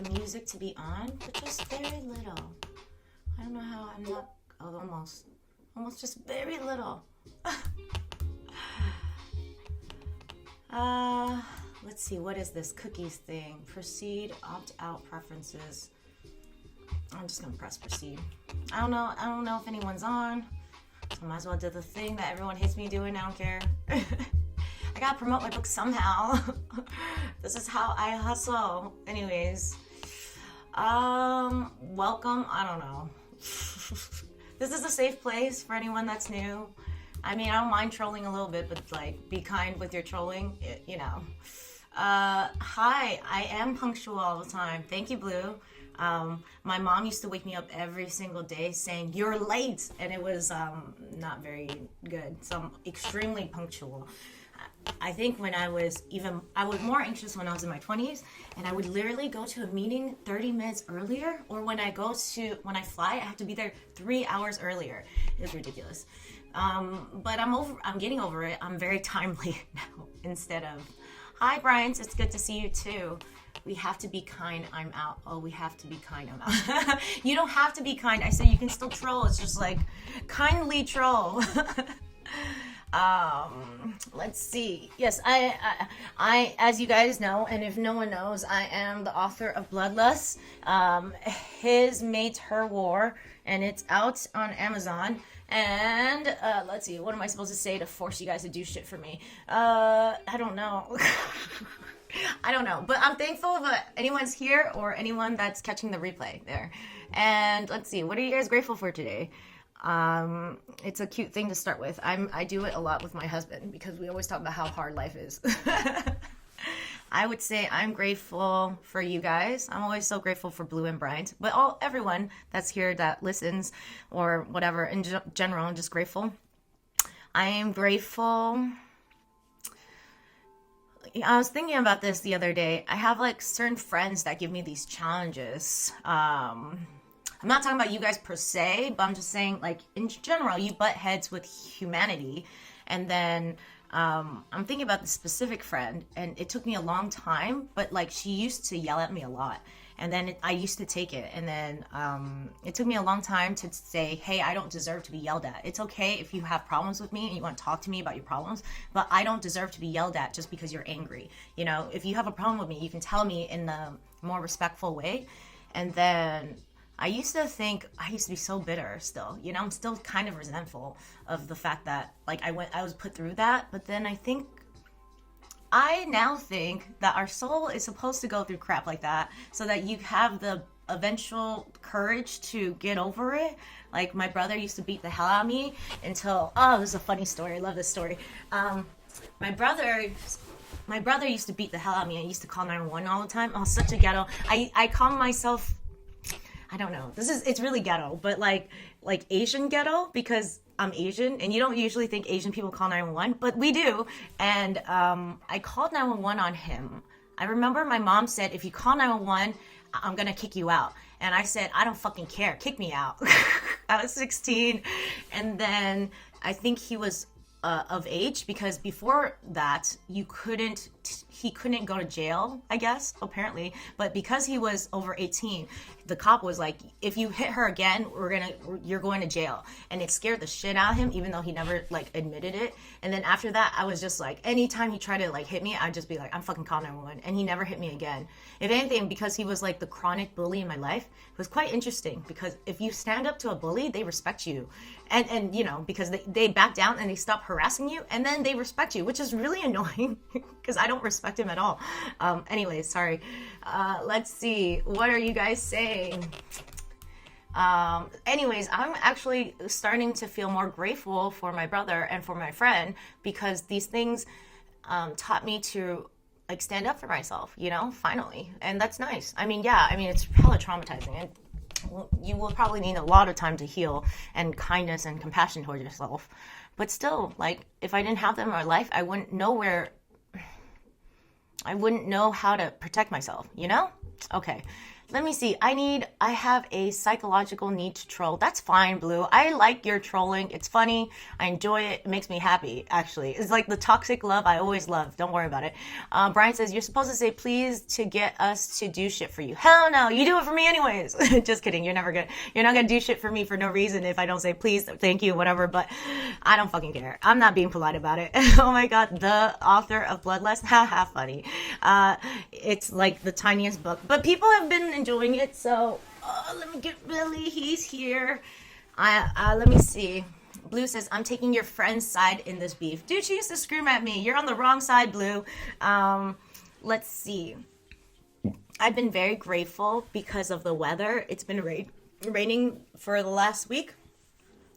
the music to be on, but just very little. I don't know how I'm not, almost just very little. Let's see, what is this cookies thing? Proceed, opt out, preferences. I'm just gonna press proceed. I don't know if anyone's on, so I might as well do the thing that everyone hates me doing. I don't care. I gotta promote my book somehow. This is how I hustle. Anyways, welcome. I don't know. This is a safe place for anyone that's new. I mean, I don't mind trolling a little bit, but like, be kind with your trolling, you know. Hi, I am punctual all the time. Thank you, Blue. My mom used to wake me up every single day saying, "You're late," and it was not very good. So I'm extremely punctual. I think when I was more anxious when I was in my 20s, and I would literally go to a meeting 30 minutes earlier, or when I fly, I have to be there 3 hours earlier. It's ridiculous. But I'm getting over it. I'm very timely now instead of, "Hi, Bryant, it's good to see you too. We have to be kind, I'm out." Oh, we have to be kind, I'm out. You don't have to be kind. I said you can still troll. It's just like, kindly troll. Let's see. Yes, I, as you guys know, and if no one knows, I am the author of Bloodlust, His Mate, Her War, and it's out on Amazon. And let's see, what am I supposed to say to force you guys to do shit for me? I don't know. I don't know, but I'm thankful that anyone's here or anyone that's catching the replay there. And let's see, what are you guys grateful for today? It's a cute thing to start with. I do it a lot with my husband because we always talk about how hard life is. I would say I'm grateful for you guys. I'm always so grateful for Blue and Bryant, but everyone that's here that listens or whatever in general, I'm just grateful. I am grateful. I was thinking about this the other day. I have like certain friends that give me these challenges. I'm not talking about you guys per se, but I'm just saying, like, in general, you butt heads with humanity. And then I'm thinking about this specific friend, and it took me a long time, but like, she used to yell at me a lot. And then I used to take it. And then it took me a long time to say, "Hey, I don't deserve to be yelled at. It's okay if you have problems with me and you want to talk to me about your problems, but I don't deserve to be yelled at just because you're angry. You know, if you have a problem with me, you can tell me in the more respectful way." And then I used to think I used to be so bitter still. You know, I'm still kind of resentful of the fact that like I was put through that. But then I now think that our soul is supposed to go through crap like that so that you have the eventual courage to get over it. Like, my brother used to beat the hell out of me until, this is a funny story. I love this story. My brother used to beat the hell out of me. I used to call 911 all the time. I was such a ghetto. I call myself, I don't know. It's really ghetto, but like Asian ghetto, because I'm Asian, and you don't usually think Asian people call 911, but we do. And I called 911 on him. I remember my mom said, "If you call 911, I'm gonna kick you out." And I said, "I don't fucking care. Kick me out." I was 16, and then I think he was of age, because before that he couldn't go to jail, I guess, apparently. But because he was over 18, the cop was like, "If you hit her again, you're going to jail." And it scared the shit out of him, even though he never like admitted it. And then after that, I was just like, anytime he tried to like hit me, I'd just be like, "I'm fucking calling 911." And he never hit me again. If anything, because he was like the chronic bully in my life, it was quite interesting, because if you stand up to a bully, they respect you. And you know, because they back down and they stop harassing you, and then they respect you, which is really annoying because I don't respect him at all. Anyways, sorry. Let's see. What are you guys saying? Anyways, I'm actually starting to feel more grateful for my brother and for my friend, because these things taught me to like stand up for myself, you know, finally. And that's nice. I mean, it's hella traumatizing, and you will probably need a lot of time to heal, and kindness and compassion towards yourself. But still, like, if I didn't have them in my life, I wouldn't know how to protect myself, you know? Okay. Let me see. I have a psychological need to troll. That's fine, Blue. I like your trolling. It's funny. I enjoy it. It makes me happy, actually. It's like the toxic love I always love. Don't worry about it. Brian says, you're supposed to say please to get us to do shit for you. Hell no. You do it for me anyways. Just kidding. You're not gonna do shit for me for no reason if I don't say please, thank you, whatever. But I don't fucking care. I'm not being polite about it. Oh my God. The author of Bloodlust. Haha, funny. It's like the tiniest book. But people have been enjoying it, so let me get Billy. He's here. Let me see. Blue says, I'm taking your friend's side in this beef. Dude, she used to scream at me. You're on the wrong side, Blue. Let's see. I've been very grateful because of the weather. It's been raining for the last week,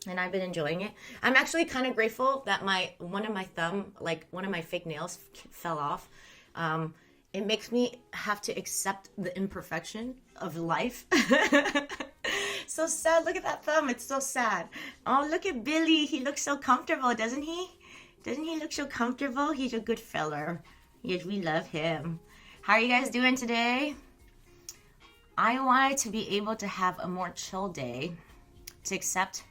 and I've been enjoying it. I'm actually kind of grateful that one of my fake nails fell off. It makes me have to accept the imperfection of life. So sad. Look at that thumb. It's so sad. Oh, look at Billy. He looks so comfortable, doesn't he? Doesn't he look so comfortable? He's a good fella. Yes, we love him. How are you guys doing today? I wanted to be able to have a more chill day, to accept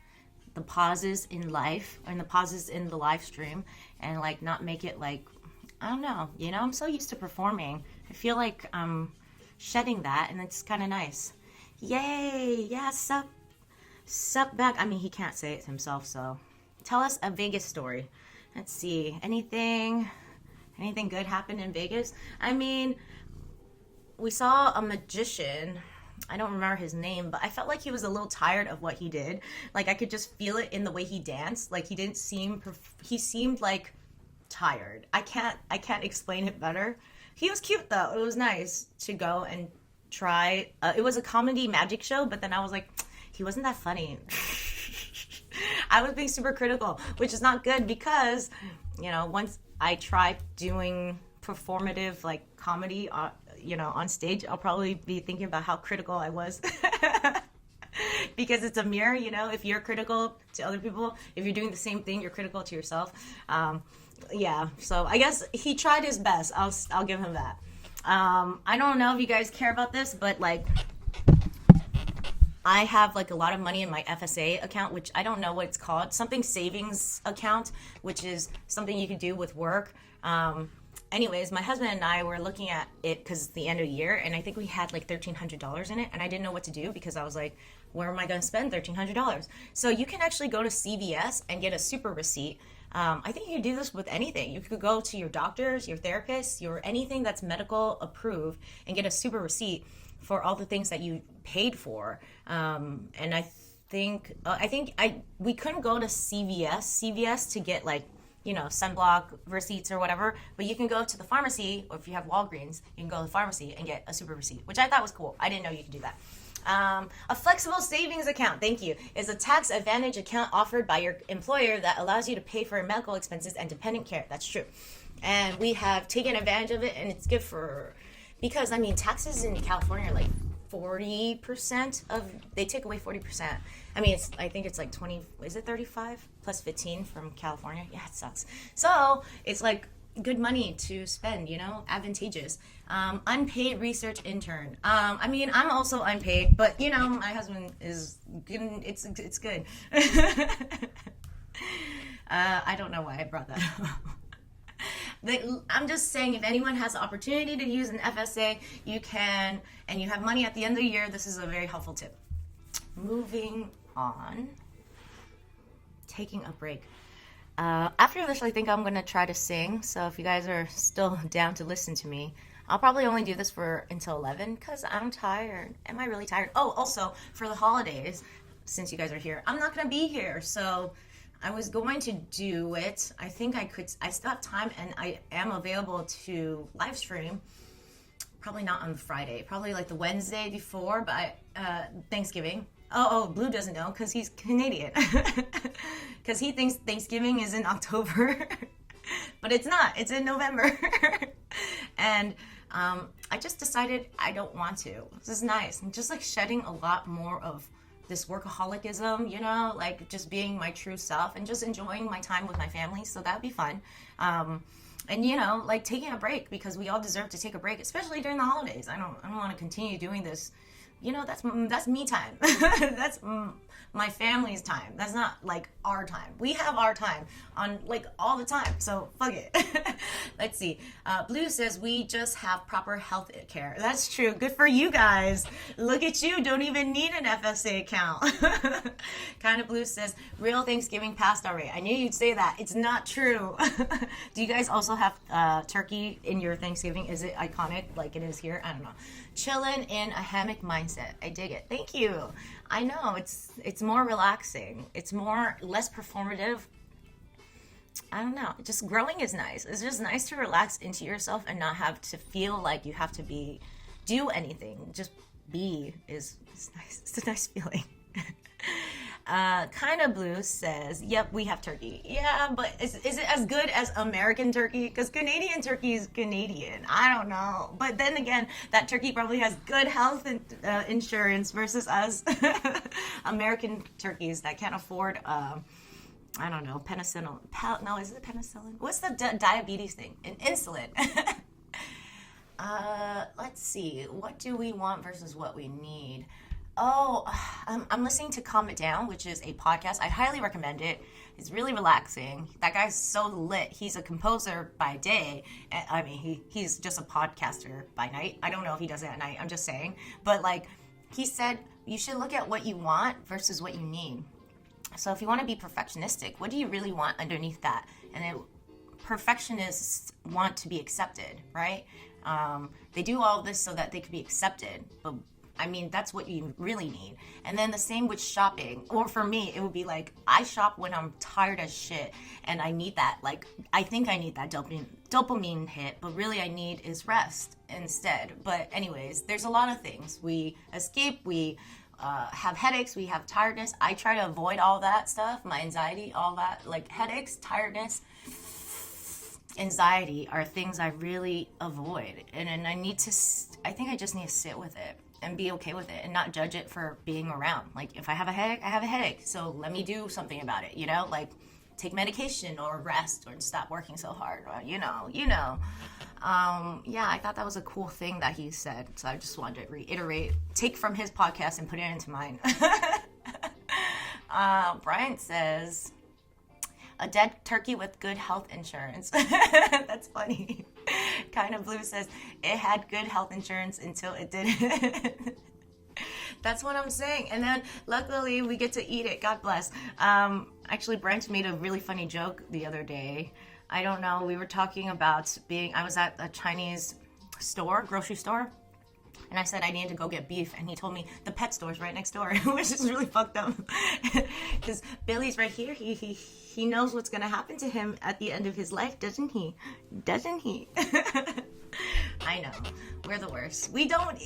the pauses in life and the pauses in the live stream, and like not make it like, I don't know, I'm so used to performing. I feel like I'm shedding that, and it's kind of nice. Yay! Yeah, sup back. I mean, he can't say it himself, so tell us a Vegas story. Let's see. Anything good happened in Vegas? I mean, we saw a magician. I don't remember his name, but I felt like he was a little tired of what he did. Like, I could just feel it in the way he danced. Like, he seemed like tired. I can't explain it better. He was cute though. It was nice to go and try. It was a comedy magic show, but then I was like, he wasn't that funny. I was being super critical, which is not good because, once I try doing performative like comedy, on stage, I'll probably be thinking about how critical I was. Because it's a mirror, if you're critical to other people, if you're doing the same thing, you're critical to yourself. Yeah, so I guess he tried his best. I'll give him that. I don't know if you guys care about this, but like, I have like a lot of money in my FSA account, which I don't know what it's called. Something savings account, which is something you can do with work. Anyways, my husband and I were looking at it because it's the end of the year, and I think we had like $1,300 in it, and I didn't know what to do because I was like, where am I going to spend $1,300? So you can actually go to CVS and get a super receipt. I think you can do this with anything. You could go to your doctors, your therapists, anything that's medical approved, and get a super receipt for all the things that you paid for. And I think we couldn't go to CVS to get like, sunblock receipts or whatever, but you can go to the pharmacy, or if you have Walgreens, you can go to the pharmacy and get a super receipt, which I thought was cool. I didn't know you could do that. A flexible savings account, thank you, is a tax advantage account offered by your employer that allows you to pay for medical expenses and dependent care. That's true. And we have taken advantage of it, and it's good because taxes in California are like 40% they take away 40%. I think it's like 20, is it 35 plus 15 from California? Yeah, it sucks. So it's like good money to spend, advantageous. Unpaid research intern. I'm also unpaid, but my husband is good. It's good. I don't know why I brought that up. I'm just saying, if anyone has the opportunity to use an FSA, you can, and you have money at the end of the year, this is a very helpful tip. Moving on. Taking a break. After this, I think I'm going to try to sing, so if you guys are still down to listen to me, I'll probably only do this until 11, because I'm tired. Am I really tired? Oh, also, for the holidays, since you guys are here, I'm not going to be here, so I was going to do it. I think I still have time, and I am available to live stream. Probably not on Friday, probably like the Wednesday before, but Thanksgiving. Oh, Blue doesn't know because he's Canadian. Because he thinks Thanksgiving is in October. But it's not. It's in November. And I just decided I don't want to. This is nice. I'm just like shedding a lot more of this workaholicism, like just being my true self and just enjoying my time with my family. So that'd be fun. And like taking a break, because we all deserve to take a break, especially during the holidays. I don't want to continue doing this that's me time. That's my family's time. That's not like our time. We have our time on like all the time. So fuck it. Let's see. Blue says we just have proper health care. That's true. Good for you guys. Look at you. Don't even need an FSA account. Kind of Blue says real Thanksgiving passed already. I knew you'd say that. It's not true. Do you guys also have turkey in your Thanksgiving? Is it iconic like it is here? I don't know. Chilling in a hammock mindset. I dig it. Thank you. I know it's more relaxing. It's less performative. I don't know. Just growing is nice. It's just nice to relax into yourself and not have to feel like you have to do anything. Just be is nice. It's a nice feeling. Kind of Blue says, yep, we have turkey. Yeah, but is it as good as American turkey? Because Canadian turkey is Canadian. I don't know. But then again, that turkey probably has good health insurance versus us American turkeys that can't afford, I don't know, penicillin. No, is it penicillin? What's the diabetes thing? Insulin. Let's see. What do we want versus what we need? Oh, I'm listening to Calm It Down, which is a podcast. I highly recommend it. It's really relaxing. That guy's so lit. He's a composer by day. I mean, he's just a podcaster by night. I don't know if he does it at night. I'm just saying. But like he said, you should look at what you want versus what you need. So if you want to be perfectionistic, what do you really want underneath that? And then perfectionists want to be accepted, right? They do all this so that they could be accepted. But I mean, that's what you really need. And then the same with shopping. Or for me, it would be like, I shop when I'm tired as shit. And I need that, like, I think I need that dopamine hit. But really I need is rest instead. But anyways, there's a lot of things. We escape, we have headaches, we have tiredness. I try to avoid all that stuff. My anxiety, all that. Like headaches, tiredness, anxiety are things I really avoid. And I think I just need to sit with it and be okay with it and not judge it for being around. Like if I have a headache, I have a headache. So let me do something about it, like take medication or rest or stop working so hard. Yeah, I thought that was a cool thing that he said. So I just wanted to reiterate, take from his podcast and put it into mine. Brian says, a dead turkey with good health insurance. That's funny. Kind of Blue says, it had good health insurance until it didn't. That's what I'm saying. And then luckily we get to eat it. God bless. Actually, Brent made a really funny joke the other day. I don't know. We were talking about I was at a Chinese grocery store. And I said I needed to go get beef, and he told me the pet store's right next door, which is really fucked up. Because Billy's right here. He knows what's gonna happen to him at the end of his life, doesn't he? I know. We're the worst. I don't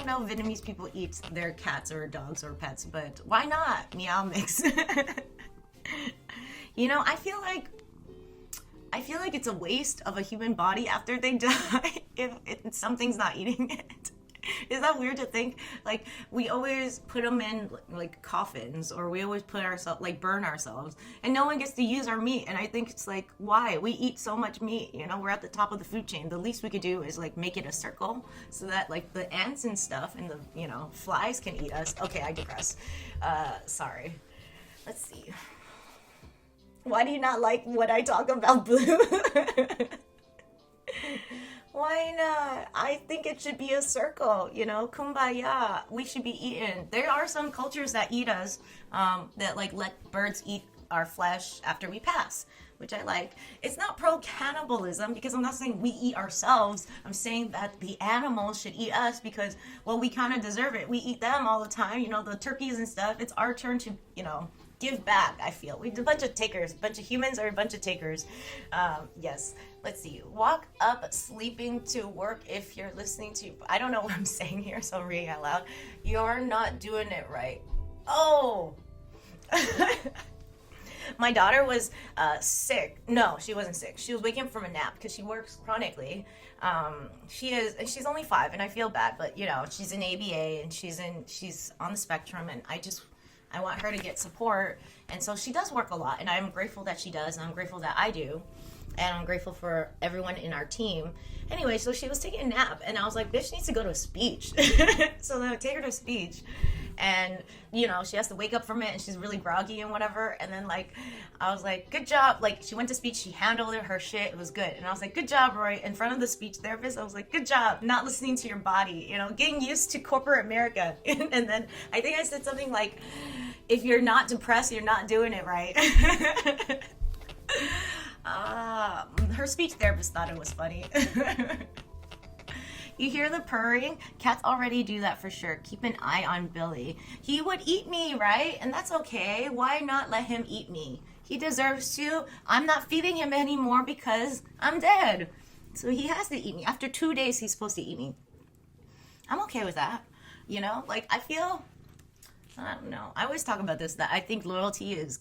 know Vietnamese people eat their cats or dogs or pets, but why not? Meow mix. I feel like it's a waste of a human body after they die if something's not eating it. Is that weird to think? Like, we always put them in, like, coffins, or we always burn ourselves, and no one gets to use our meat. And I think it's like, why? We eat so much meat, we're at the top of the food chain. The least we could do is, like, make it a circle so that, like, the ants and stuff and the, flies can eat us. Okay, I digress. Sorry. Let's see. Why do you not like what I talk about, Blue? Why not? I think it should be a circle, kumbaya. We should be eaten. There are some cultures that eat us, that like let birds eat our flesh after we pass, which I like. It's not pro-cannibalism, because I'm not saying we eat ourselves. I'm saying that the animals should eat us because, well, we kind of deserve it. We eat them all the time, the turkeys and stuff. It's our turn to, give back, I feel. We're a bunch of takers. A bunch of humans are a bunch of takers. Yes. Let's see. Walk up sleeping to work if you're listening to... I don't know what I'm saying here, so I'm reading out loud. You're not doing it right. Oh! My daughter was sick. No, she wasn't sick. She was waking up from a nap because she works chronically. She's only 5, and I feel bad, but she's in ABA and she's on the spectrum, and I I want her to get support. And so she does work a lot, and I'm grateful that she does, and I'm grateful that I do, and I'm grateful for everyone in our team. Anyway, so she was taking a nap, and I was like, bitch needs to go to a speech. So then I take her to a speech, and, you know, she has to wake up from it, and she's really groggy and whatever. And then, like, I was like, good job. Like, she went to speech, she handled her shit, it was good. And I was like, good job, Roy. In front of the speech therapist, I was like, good job not listening to your body, you know, getting used to corporate America. And then I think I said something like, if you're not depressed, you're not doing it right. Her speech therapist thought it was funny. You hear the purring? Cats already do that for sure. Keep an eye on Billy. He would eat me, right? And that's okay. Why not let him eat me? He deserves to. I'm not feeding him anymore because I'm dead. So he has to eat me. After 2 days, he's supposed to eat me. I'm okay with that. You know? Like, I don't know. I always talk about this, that I think loyalty is...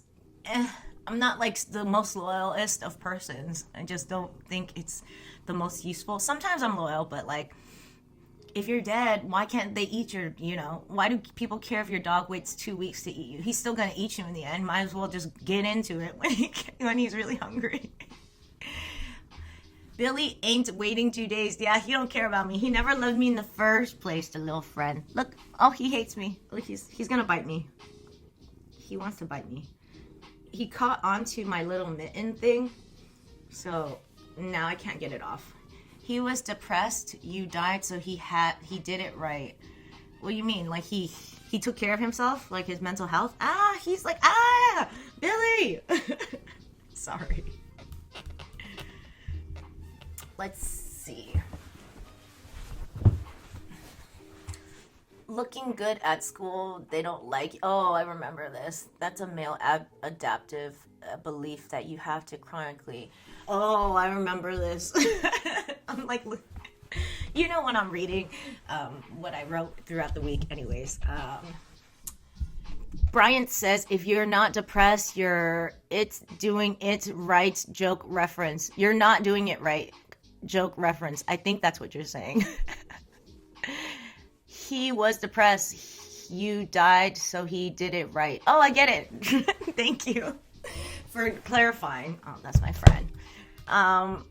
I'm not, like, the most loyalist of persons. I just don't think it's the most useful. Sometimes I'm loyal, but, like... If you're dead, why can't they eat your, you know, why do people care if your dog waits 2 weeks to eat you? He's still going to eat you in the end. Might as well just get into it when he's really hungry. Billy ain't waiting 2 days. Yeah, he don't care about me. He never loved me in the first place, the little friend. Look, oh, he hates me. Look, he's going to bite me. He wants to bite me. He caught onto my little mitten thing, so now I can't get it off. He was depressed, you died, so he did it right. What do you mean? Like he took care of himself, like his mental health? He's like, Billy! Sorry. Let's see. Looking good at school, they don't like. Oh, I remember this. That's a male adaptive belief that you have to chronically. Oh, I remember this. I'm like, you know, when I'm reading what I wrote throughout the week, anyways. Bryant says, if you're not depressed, it's doing it right. Joke reference. You're not doing it right. Joke reference. I think that's what you're saying. He was depressed. You died, so he did it right. Oh, I get it. Thank you for clarifying. Oh, that's my friend.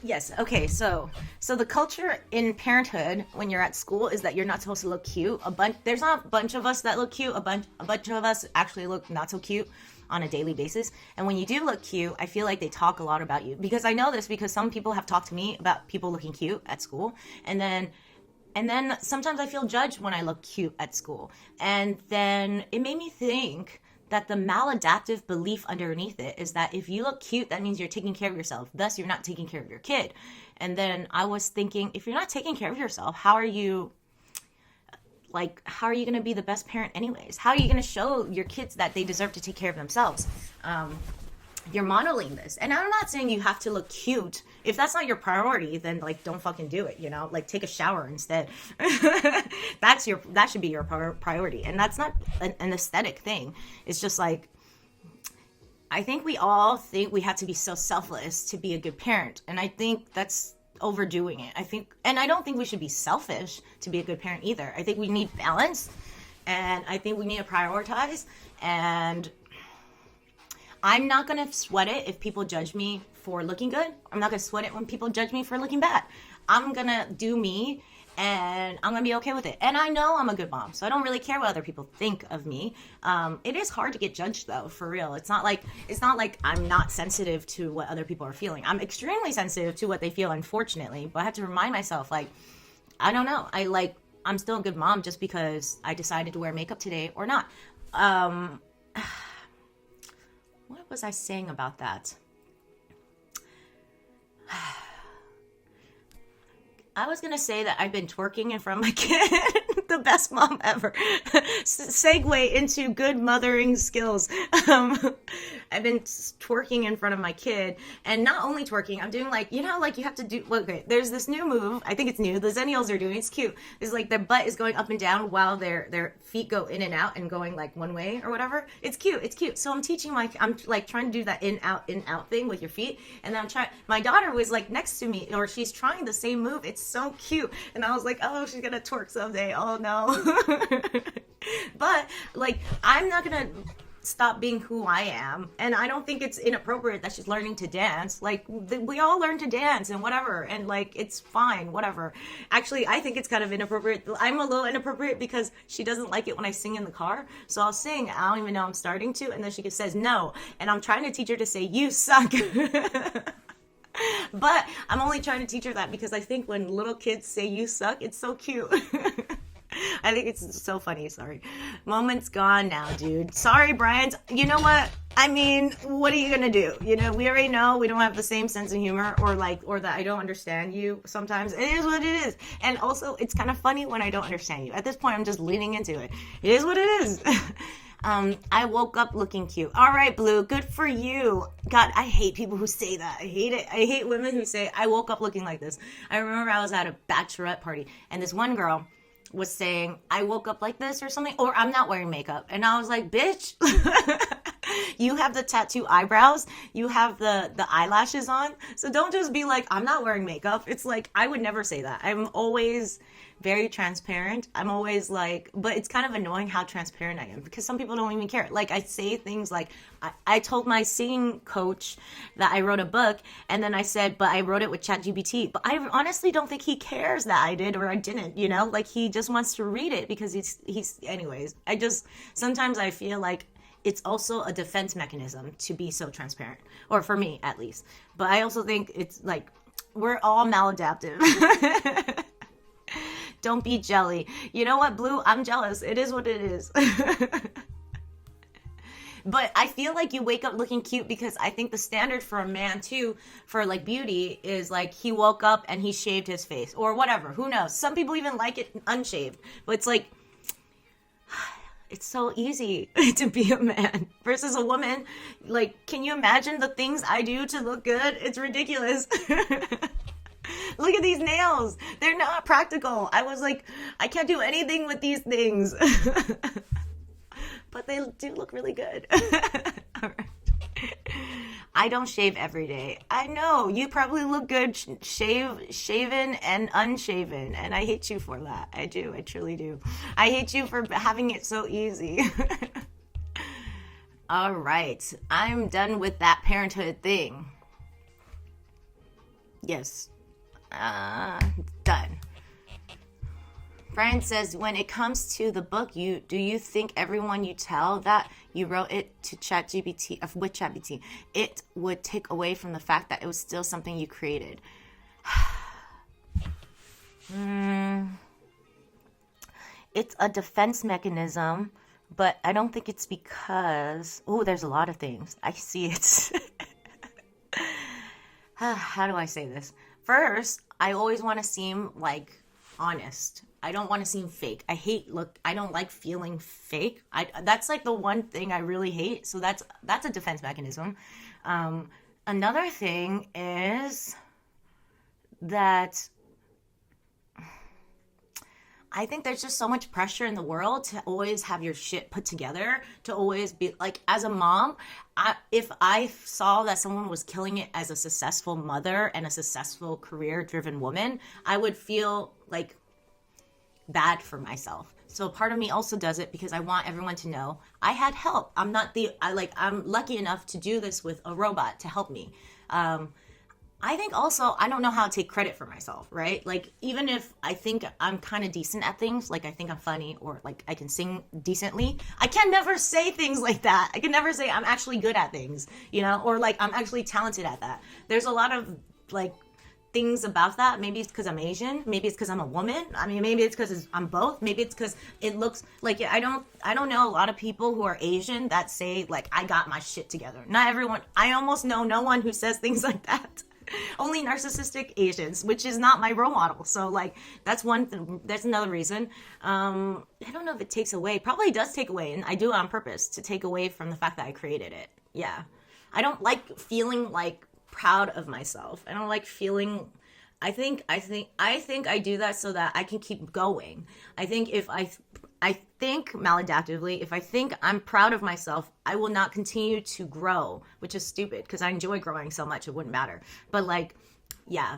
Yes. Okay. So the culture in parenthood when you're at school is that you're not supposed to look cute. There's not a bunch of us that look cute. A bunch of us actually look not so cute on a daily basis. And when you do look cute, I feel like they talk a lot about you, because I know this because some people have talked to me about people looking cute at school, and then sometimes I feel judged when I look cute at school. And then it made me think that the maladaptive belief underneath it is that if you look cute, that means you're taking care of yourself. Thus, you're not taking care of your kid. And then I was thinking, if you're not taking care of yourself, how are you going to be the best parent anyways? How are you going to show your kids that they deserve to take care of themselves? You're modeling this. And I'm not saying you have to look cute. If that's not your priority, then, like, don't fucking do it, you know? Like, take a shower instead. That should be your priority. And that's not an aesthetic thing. It's just, like, I think we all think we have to be so selfless to be a good parent. And I think that's overdoing it. I don't think we should be selfish to be a good parent either. I think we need balance. And I think we need to prioritize. And I'm not going to sweat it if people judge me for looking good. I'm not going to sweat it when people judge me for looking bad. I'm going to do me, and I'm going to be okay with it. And I know I'm a good mom, so I don't really care what other people think of me. It is hard to get judged, though, for real. It's not like I'm not sensitive to what other people are feeling. I'm extremely sensitive to what they feel, unfortunately. But I have to remind myself, like, I don't know. I'm still a good mom just because I decided to wear makeup today or not. What was I saying about that? I was going to say that I've been twerking in front of my kid. The best mom ever. Segue into good mothering skills. I've been twerking in front of my kid. And not only twerking, I'm doing, like, you know, like you have to do, okay, there's this new move. I think it's new. The Zennials are doing it. It's cute. It's like their butt is going up and down while their feet go in and out and going, like, one way or whatever. It's cute. It's cute. So I'm teaching I'm like trying to do that in out thing with your feet. And then my daughter was, like, next to me, or she's trying the same move. It's so cute. And I was like, oh, she's going to twerk someday. Oh, no. But like, I'm not gonna stop being who I am, and I don't think it's inappropriate that she's learning to dance. Like, we all learn to dance and whatever, and like, it's fine, whatever. Actually, I think it's kind of inappropriate. I'm a little inappropriate because she doesn't like it when I sing in the car, so I'll sing, I don't even know I'm starting to, and then she says no, and I'm trying to teach her to say you suck. But I'm only trying to teach her that because I think when little kids say you suck, it's so cute. I think it's so funny. Sorry. Moment's gone now, dude. Sorry, Brian. You know what? I mean, what are you going to do? You know, we already know we don't have the same sense of humor, or that I don't understand you sometimes. It is what it is. And also, it's kind of funny when I don't understand you. At this point, I'm just leaning into it. It is what it is. I woke up looking cute. All right, Blue, good for you. God, I hate people who say that. I hate it. I hate women who say, I woke up looking like this. I remember I was at a bachelorette party, and this one girl was saying, I woke up like this or something, or I'm not wearing makeup. And I was like, bitch, you have the tattoo eyebrows, you have the eyelashes on, so don't just be like, I'm not wearing makeup. It's like, I would never say that. I'm always very transparent. I'm always like, but it's kind of annoying how transparent I am, because some people don't even care. Like, I say things like, I told my singing coach that I wrote a book, and then I said, but I wrote it with ChatGPT. But I honestly don't think he cares that I did or I didn't, you know? Like, he just wants to read it because he's anyways. Sometimes I feel like it's also a defense mechanism to be so transparent, or for me at least. But I also think it's like, we're all maladaptive. Don't be jelly. You know what, Blue? I'm jealous. It is what it is. But I feel like you wake up looking cute because I think the standard for a man too, for like beauty, is like he woke up and he shaved his face or whatever. Who knows? Some people even like it unshaved. But it's like, it's so easy to be a man versus a woman. Like, can you imagine the things I do to look good? It's ridiculous. Look at these nails. They're not practical. I was like, I can't do anything with these things. But they do look really good. All right. I don't shave every day. I know. You probably look good shaven and unshaven. And I hate you for that. I do. I truly do. I hate you for having it so easy. All right. I'm done with that parenthood thing. Yes. Done. Brian says, when it comes to the book, do you think everyone you tell that you wrote it to ChatGPT, with ChatGPT, it would take away from the fact that it was still something you created? It's a defense mechanism, but I don't think it's because, there's a lot of things. I see it. How do I say this? First, I always want to seem like honest. I don't want to seem fake. I don't like feeling fake. That's like the one thing I really hate. So that's a defense mechanism. Another thing is that I think there's just so much pressure in the world to always have your shit put together, to always be like, as a mom, if I saw that someone was killing it as a successful mother and a successful career-driven woman, I would feel like bad for myself. So part of me also does it because I want everyone to know I had help. I'm lucky enough to do this with a robot to help me. I think also, I don't know how to take credit for myself, right? Like, even if I think I'm kind of decent at things, like I think I'm funny or like I can sing decently, I can never say things like that. I can never say I'm actually good at things, you know, or like I'm actually talented at that. There's a lot of like things about that. Maybe it's because I'm Asian. Maybe it's because I'm a woman. I mean, maybe it's because I'm both. Maybe it's because it looks like I don't know a lot of people who are Asian that say like, I got my shit together. Not everyone. I almost know no one who says things like that. Only narcissistic Asians, which is not my role model. So like, that's one thing. That's another reason. I don't know if it takes away. Probably does take away, and I do it on purpose to take away from the fact that I created it. Yeah, I don't like feeling like proud of myself. I don't like feeling. I think I do that so that I can keep going. I think I think maladaptively, if I think I'm proud of myself, I will not continue to grow, which is stupid because I enjoy growing so much it wouldn't matter. But like, yeah.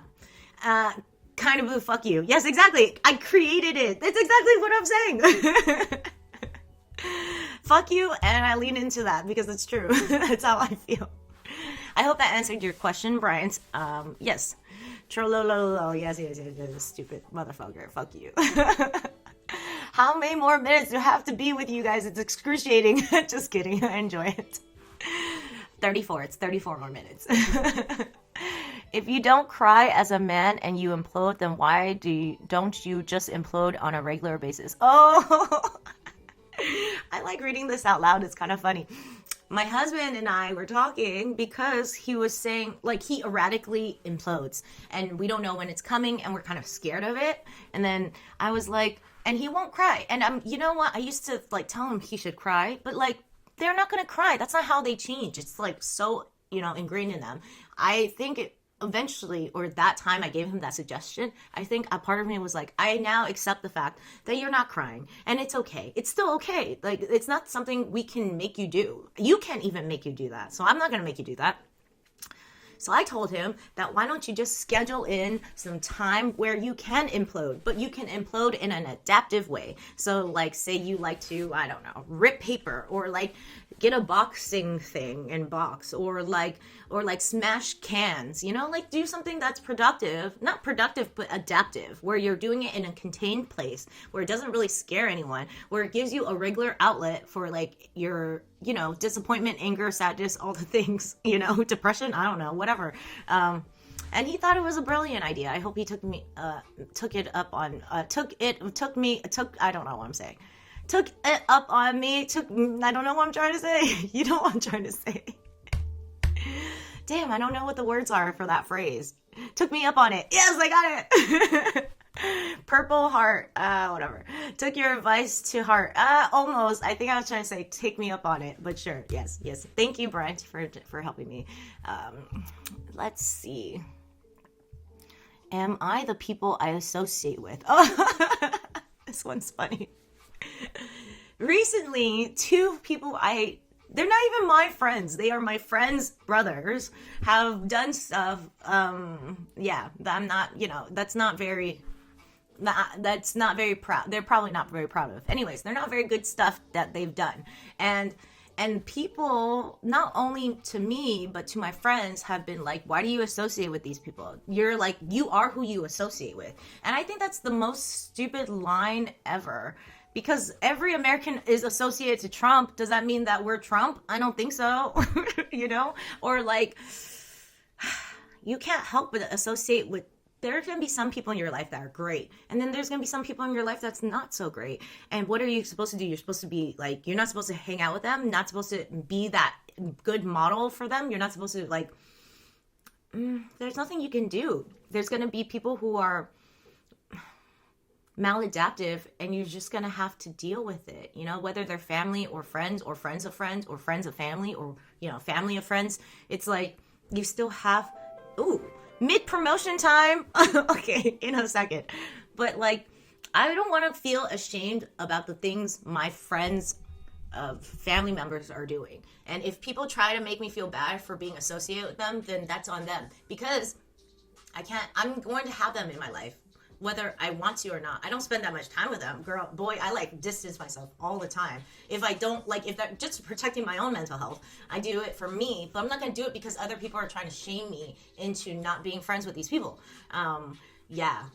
Kind of fuck you. Yes, exactly. I created it. That's exactly what I'm saying. fuck you, and I lean into that because it's true. That's how I feel. I hope that answered your question, Bryant. Yes. Trolololo. Yes, stupid motherfucker. Fuck you. How many more minutes do I have to be with you guys? It's excruciating. Just kidding. I enjoy it. 34. It's 34 more minutes. If you don't cry as a man and you implode, then why don't you just implode on a regular basis? Oh, I like reading this out loud. It's kind of funny. My husband and I were talking because he was saying, like, he erratically implodes and we don't know when it's coming and we're kind of scared of it. And then I was like, and he won't cry. And you know what? I used to like tell him he should cry, but like, they're not going to cry. That's not how they change. It's like so, ingrained in them. I think it eventually, or that time I gave him that suggestion, I think a part of me was like, I now accept the fact that you're not crying and it's okay. It's still okay. Like, it's not something we can make you do. You can't even make you do that. So I'm not going to make you do that. So I told him that why don't you just schedule in some time where you can implode, but you can implode in an adaptive way. So like, say you like to, I don't know, rip paper, or like get a boxing thing and box, or like smash cans, like do something that's productive, not productive, but adaptive, where you're doing it in a contained place where it doesn't really scare anyone, where it gives you a regular outlet for like your, disappointment, anger, sadness, all the things, depression, I don't know, whatever. And he thought it was a brilliant idea. I hope he took it up on me. I don't know what I'm trying to say. You know what I'm trying to say. Damn, I don't know what the words are for that phrase. Took me up on it. Yes, I got it. Purple heart, whatever. Took your advice to heart. Almost. I think I was trying to say take me up on it, but sure. Yes. Thank you, Brent, for helping me. Let's see. Am I the people I associate with? Oh, this one's funny. Recently, two people they're not even my friends. They are my friends' brothers, have done stuff. I'm not, that's not very proud. They're probably not very proud of. Anyways, they're not very good stuff that they've done. And people, not only to me, but to my friends, have been like, why do you associate with these people? You're like, you are who you associate with. And I think that's the most stupid line ever. Because every American is associated to Trump. Does that mean that we're Trump? I don't think so. Or like, you can't help but associate with, there's going to be some people in your life that are great. And then there's going to be some people in your life that's not so great. And what are you supposed to do? You're supposed to be like, you're not supposed to hang out with them. Not supposed to be that good model for them. You're not supposed to like, there's nothing you can do. There's going to be people who are maladaptive, and you're just gonna have to deal with it, whether they're family or friends or friends of friends or friends of family or family of friends. It's like you still have mid promotion time. Okay, in a second. But like, I don't want to feel ashamed about the things my friends of family members are doing, and if people try to make me feel bad for being associated with them, then that's on them, because I'm going to have them in my life whether I want to or not. I don't spend that much time with them. Boy, I like distance myself all the time. If that just protecting my own mental health, I do it for me, but I'm not going to do it because other people are trying to shame me into not being friends with these people.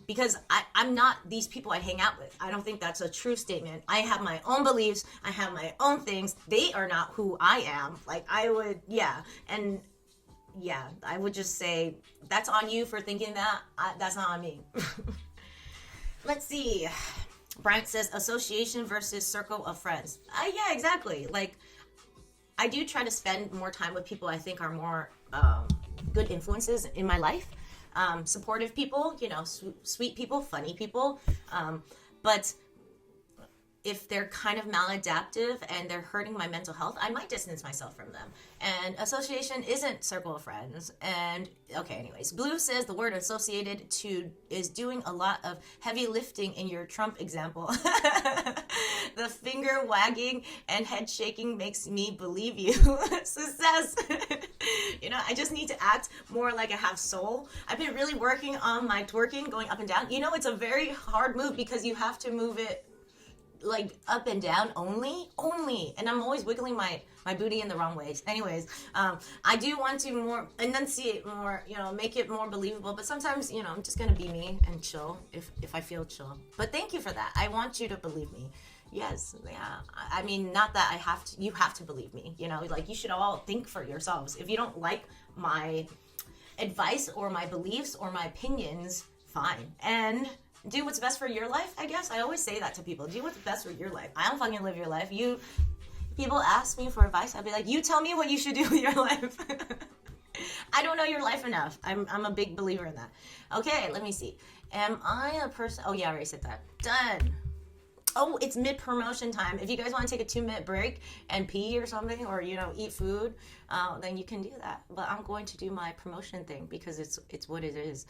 Because I'm not these people I hang out with. I don't think that's a true statement. I have my own beliefs. I have my own things. They are not who I am. Like I would just say that's on you for thinking that. That's not on me. Let's see. Bryant says association versus circle of friends. Yeah, exactly. Like, I do try to spend more time with people I think are more good influences in my life. Supportive people, sweet people, funny people. But if they're kind of maladaptive and they're hurting my mental health, I might distance myself from them. And association isn't circle of friends. And okay, anyways, Blue says the word associated to is doing a lot of heavy lifting in your Trump example. The finger wagging and head shaking makes me believe you. Success. I just need to act more like I have soul. I've been really working on my twerking, going up and down. It's a very hard move because you have to move it like up and down only, and I'm always wiggling my booty in the wrong ways. Anyways, I do want to more enunciate more, make it more believable, but sometimes, I'm just gonna be me and chill if I feel chill. But thank you for that. I want you to believe me. Yes, yeah. I mean, not that I have to, you have to believe me, like you should all think for yourselves. If you don't like my advice or my beliefs or my opinions, fine. And do what's best for your life, I guess. I always say that to people. Do what's best for your life. I don't fucking live your life. People ask me for advice, I'll be like, you tell me what you should do with your life. I don't know your life enough. I'm a big believer in that. Okay, let me see. Am I a person? Oh yeah, I already said that. Done. Oh, it's mid-promotion time. If you guys want to take a 2-minute break and pee or something, or eat food, then you can do that. But I'm going to do my promotion thing because it's what it is.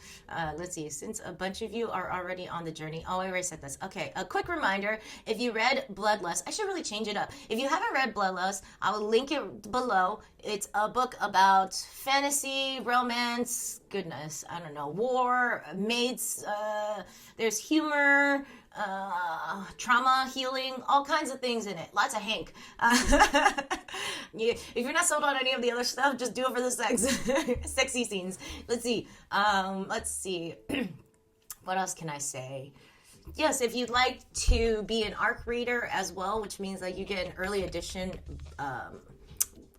Let's see. Since a bunch of you are already on the journey. Oh, I already said this. Okay, a quick reminder. If you read Bloodlust, I should really change it up. If you haven't read Bloodlust, I will link it below. It's a book about fantasy, romance, goodness, I don't know, war, mates, there's humor, trauma, healing, all kinds of things in it. Lots of Hank. If you're not sold on any of the other stuff, just do it for the sex. Sexy scenes. Let's see. What else can I say? Yes, if you'd like to be an ARC reader as well, which means that you get an early edition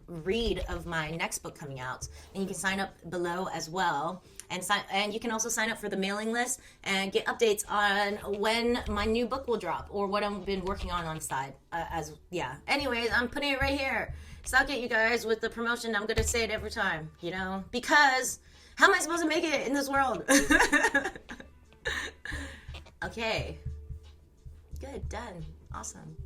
read of my next book coming out, and you can sign up below as well, and you can also sign up for the mailing list and get updates on when my new book will drop or what I've been working on the side. Anyways, I'm putting it right here. Suck it, you guys, with the promotion. I'm gonna say it every time, because how am I supposed to make it in this world? Okay, good, done, awesome.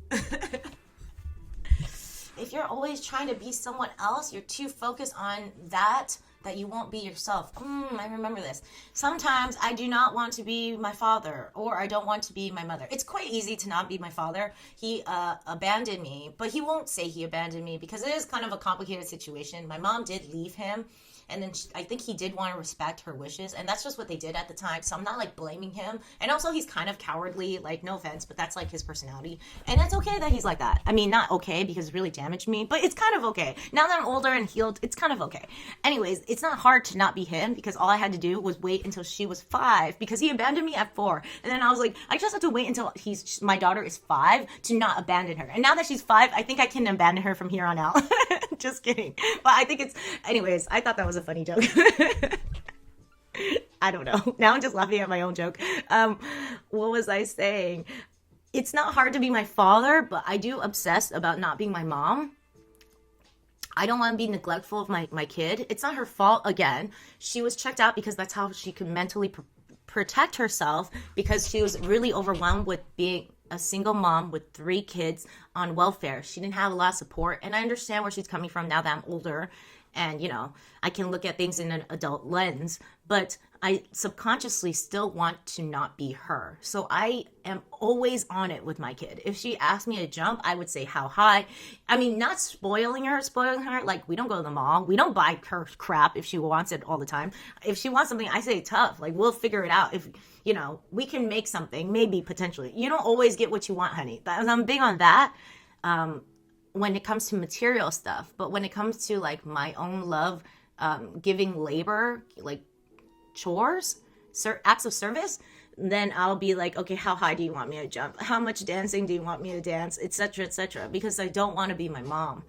If you're always trying to be someone else, you're too focused on that you won't be yourself. I remember this. Sometimes I do not want to be my father, or I don't want to be my mother. It's quite easy to not be my father. He abandoned me, but he won't say he abandoned me because it is kind of a complicated situation. My mom did leave him, and then I think he did want to respect her wishes, and that's just what they did at the time, so I'm not like blaming him. And also he's kind of cowardly, like, no offense, but that's like his personality, and it's okay that he's like that. I mean, not okay because it really damaged me, but it's kind of okay. Now that I'm older and healed, it's kind of okay. Anyways, it's not hard to not be him because all I had to do was wait until she was 5 because he abandoned me at 4, and then I was like, I just have to wait until my daughter is 5 to not abandon her. And now that she's 5, I think I can abandon her from here on out. Just kidding. But I think anyways, I thought that was a funny joke. I don't know. Now I'm just laughing at my own joke. What was I saying? It's not hard to be my father, but I do obsess about not being my mom. I don't want to be neglectful of my kid. It's not her fault, again. She was checked out because that's how she could mentally protect herself, because she was really overwhelmed with being a single mom with 3 kids on welfare. She didn't have a lot of support, and I understand where she's coming from now that I'm older, and I can look at things in an adult lens, but I subconsciously still want to not be her. So I am always on it with my kid. If she asks me to jump, I would say how high. I mean, not spoiling her, like we don't go to the mall, we don't buy her crap if she wants it all the time. If she wants something, I say tough, like we'll figure it out. If we can make something, maybe potentially. You don't always get what you want, honey. I'm big on that. When it comes to material stuff, but when it comes to like my own love, giving labor, like chores, acts of service, then I'll be like, okay, how high do you want me to jump? How much dancing do you want me to dance, etc., etc., because I don't want to be my mom.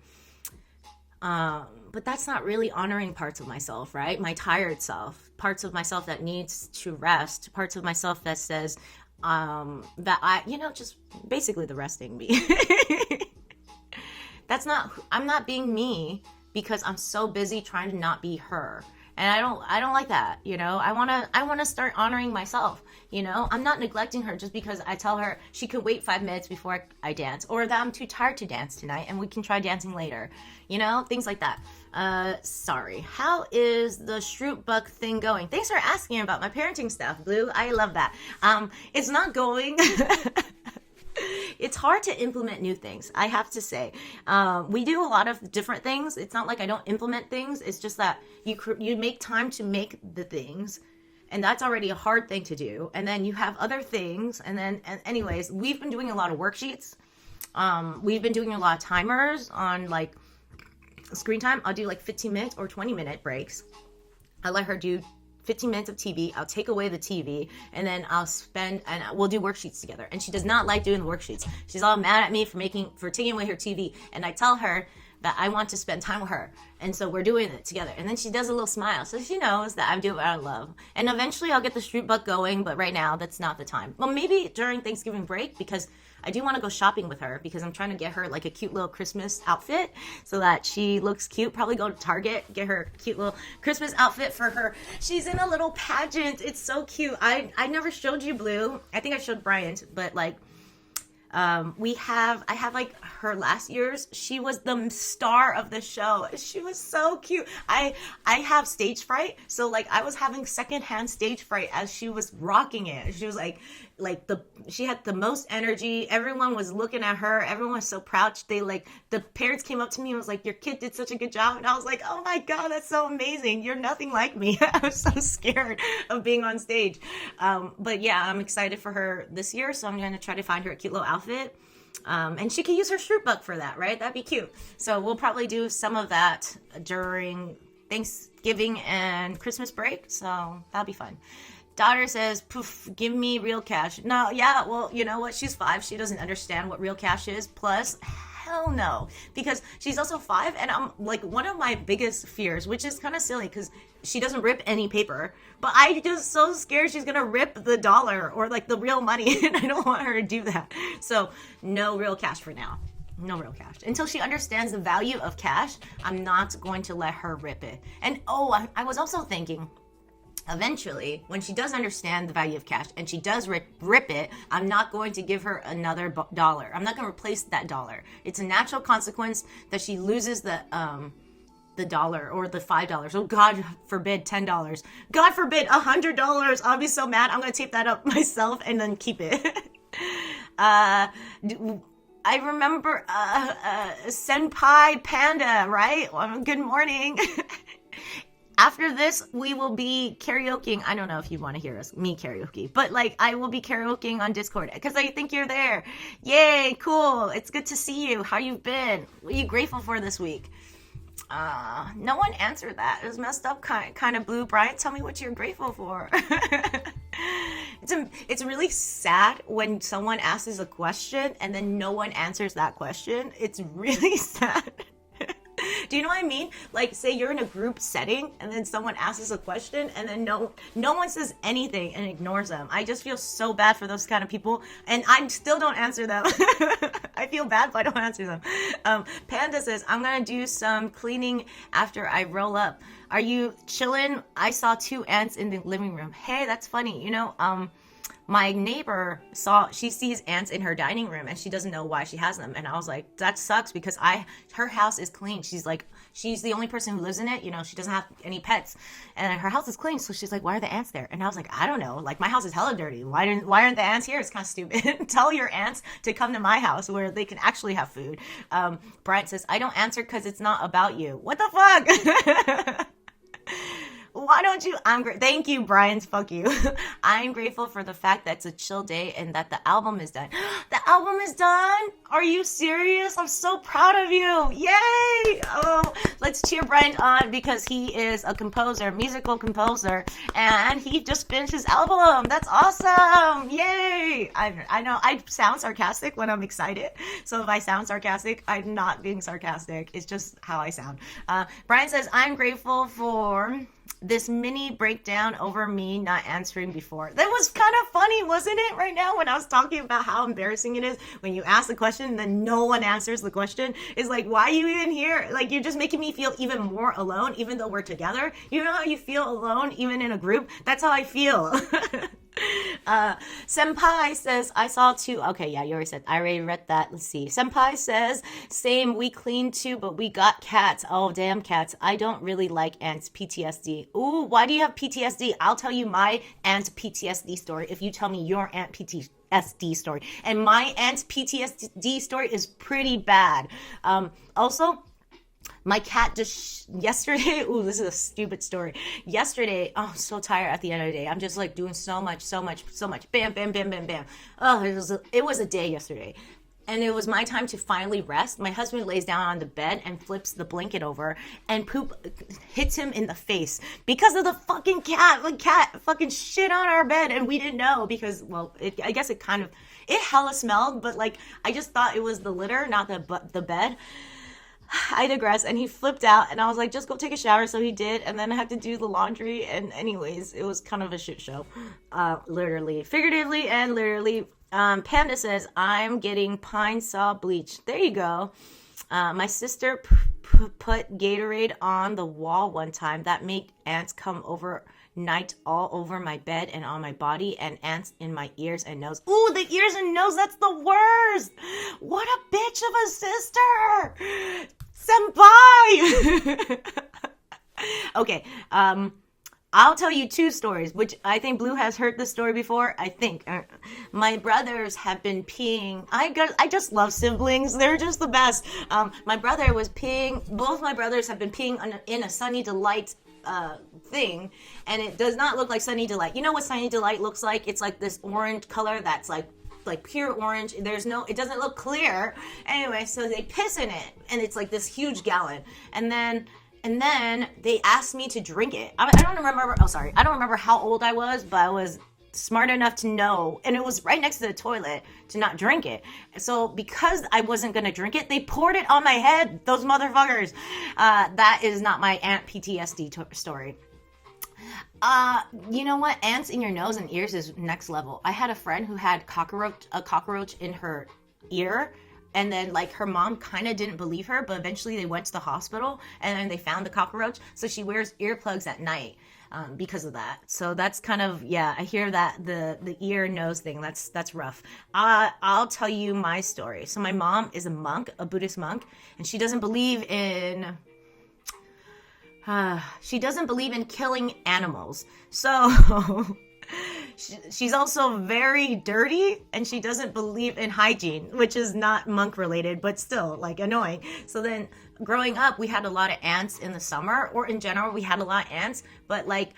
But that's not really honoring parts of myself, right? My tired self, parts of myself that needs to rest, parts of myself that says that I, just basically the resting me. I'm not being me because I'm so busy trying to not be her. And I don't like that, I want to start honoring myself, I'm not neglecting her just because I tell her she could wait 5 minutes before I dance, or that I'm too tired to dance tonight and we can try dancing later, things like that. Sorry. How is the Shroot Buck thing going? Thanks for asking about my parenting stuff, Blue. I love that. It's not going. It's hard to implement new things, I have to say. We do a lot of different things. It's not like I don't implement things. It's just that you make time to make the things, And that's already a hard thing to do. And then you have other things. And anyways, we've been doing a lot of worksheets. We've been doing a lot of timers on like screen time. I'll do like 15-minute or 20-minute breaks. I let her do 15 minutes of TV. I'll take away the TV, and then we'll do worksheets together. And she does not like doing the worksheets. She's all mad at me for taking away her TV. And I tell her that I want to spend time with her. And so we're doing it together. And then she does a little smile. So she knows that I'm doing what I love. And eventually I'll get the street buck going, but right now that's not the time. Well, maybe during Thanksgiving break, because I do want to go shopping with her, because I'm trying to get her like a cute little Christmas outfit so that she looks cute. Probably go to Target, get her a cute little Christmas outfit for her. She's in a little pageant. It's so cute. I never showed you Blue. I think I showed Bryant, but like, I have like her last year's. She was the star of the show. She was so cute. I have stage fright, so like I was having secondhand stage fright as she was rocking it. She was she had the most energy. Everyone was looking at her. Everyone was so proud. The parents came up to me and was like, "Your kid did such a good job." And I was like, "Oh my God, that's so amazing. You're nothing like me." I was so scared of being on stage. But yeah, I'm excited for her this year. So I'm going to try to find her a cute little outfit. And she could use her street buck for that, right? That'd be cute. So we'll probably do some of that during Thanksgiving and Christmas break. So that'll be fun. Daughter says, "Poof, give me real cash." No, yeah, well, you know what? She's 5. She doesn't understand what real cash is. Plus, hell no. Because she's also 5, and I'm like, one of my biggest fears, which is kind of silly because she doesn't rip any paper, but I just so scared she's gonna rip the dollar or like the real money, and I don't want her to do that. So no real cash for now. No real cash. Until she understands the value of cash, I'm not going to let her rip it. And I was also thinking, eventually, when she does understand the value of cash and she does rip it, I'm not going to give her another dollar. I'm not going to replace that dollar. It's a natural consequence that she loses the dollar or the $5. Oh, God forbid, $10. God forbid, $100. I'll be so mad. I'm going to tape that up myself and then keep it. I remember Senpai Panda, right? Well, good morning. After this, we will be karaokeing. I don't know if you want to hear me karaoke, but like I will be karaokeing on Discord because I think you're there. Yay, cool. It's good to see you. How you been? What are you grateful for this week? No one answered that. It was messed up, kind of Blue. Brian, tell me what you're grateful for. It's really sad when someone asks a question and then no one answers that question. It's really sad. Do you know what I mean? Like, say you're in a group setting and then someone asks a question and then no one says anything and ignores them. I just feel so bad for those kind of people, and I still don't answer them. I feel bad, but I don't answer them. Panda says, "I'm gonna do some cleaning after I roll up. Are you chilling? I saw 2 ants in the living room." Hey, that's funny. You know, my neighbor she sees ants in her dining room and she doesn't know why she has them. And I was like, that sucks because her house is clean. She's the only person who lives in it. You know, she doesn't have any pets and her house is clean. So she's like, why are the ants there? And I was like, I don't know. Like, my house is hella dirty. Why aren't the ants here? It's kind of stupid. Tell your ants to come to my house where they can actually have food. Bryant says, "I don't answer because it's not about you." What the fuck? Why don't you? Thank you, Brian. Fuck you. I'm grateful for the fact that it's a chill day and that the album is done. The album is done? Are you serious? I'm so proud of you. Yay! Oh, let's cheer Brian on because he is a composer, musical composer, and he just finished his album. That's awesome. Yay! I know I sound sarcastic when I'm excited. So if I sound sarcastic, I'm not being sarcastic. It's just how I sound. Brian says, "I'm grateful for this mini breakdown over me not answering before." That was kind of funny, wasn't it? Right now, when I was talking about how embarrassing it is when you ask the question and then no one answers the question. It's like, why are you even here? Like, you're just making me feel even more alone, even though we're together. You know how you feel alone, even in a group? That's how I feel. Senpai says, "I saw 2. Okay, yeah, you already said. I already read that. Let's see. Senpai says, "Same. We cleaned too, but we got cats." Oh, damn cats. I don't really like ants. PTSD. Ooh, why do you have PTSD? I'll tell you my ant PTSD story if you tell me your ant PTSD story. And my ant PTSD story is pretty bad. Also, My cat just yesterday. Ooh, this is a stupid story. Yesterday, oh, I'm so tired at the end of the day. I'm just like doing so much, so much, so much. Bam, bam, bam, bam, bam. Oh, it was a day yesterday, and it was my time to finally rest. My husband lays down on the bed and flips the blanket over, and poop hits him in the face because of the fucking cat. The cat fucking shit on our bed, and we didn't know because, well, I guess it hella smelled, but like I just thought it was the litter, not the bed. I digress. And he flipped out, and I was like, just go take a shower. So he did, and then I had to do the laundry. And anyways, it was kind of a shit show, literally, figuratively, and literally. Panda says, I'm getting pine saw bleach. There you go. My sister put Gatorade on the wall one time. That made ants come overnight all over my bed and on my body, and ants in my ears and nose. Ooh, the ears and nose, that's the worst. What a bitch of a sister. Senpai. Okay, I'll tell you two stories, which I think Blue has heard this story before. I think my brothers have been peeing. I just love siblings. They're just the best. My brother was peeing. Both my brothers have been peeing in a Sunny Delight thing, and it does not look like Sunny Delight. You know what Sunny Delight looks like? It's like this orange color that's like pure orange. It doesn't look clear. Anyway, so they piss in it, and it's like this huge gallon, and then they asked me to drink it. I don't remember. Oh, sorry. I don't remember how old I was, but I was smart enough to know, and it was right next to the toilet, to not drink it. So because I wasn't going to drink it, they poured it on my head. Those motherfuckers. That is not my aunt PTSD story. You know what? Ants in your nose and ears is next level. I had a friend who had a cockroach in her ear. And then, like, her mom kind of didn't believe her, but eventually they went to the hospital, and then they found the cockroach. So she wears earplugs at night because of that. So that's kind of, yeah, I hear that, the ear nose thing. That's rough. I'll tell you my story. So my mom is a Buddhist monk, and she doesn't believe in... she doesn't believe in killing animals. So... She's also very dirty, and she doesn't believe in hygiene, which is not monk related, but still like annoying. So then growing up, we had a lot of ants in the summer, or in general, we had a lot of ants, but like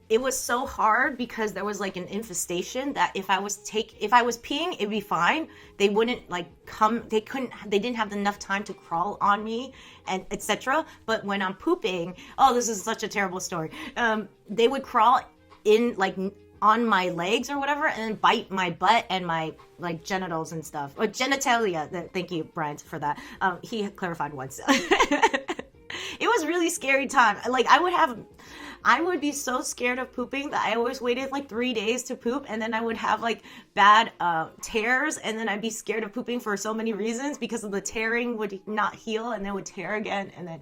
it was so hard because there was like an infestation that if I was peeing, it'd be fine. They wouldn't like come, they didn't have enough time to crawl on me and etc. But when I'm pooping, oh, this is such a terrible story. They would crawl in like on my legs or whatever, and then bite my butt and my like genitals and stuff, or genitalia. Thank you, Brian, for that. He clarified once. It was really scary time. Like I would be so scared of pooping that I always waited like 3 days to poop, and then I would have like bad tears, and then I'd be scared of pooping for so many reasons because of the tearing would not heal, and then would tear again, and then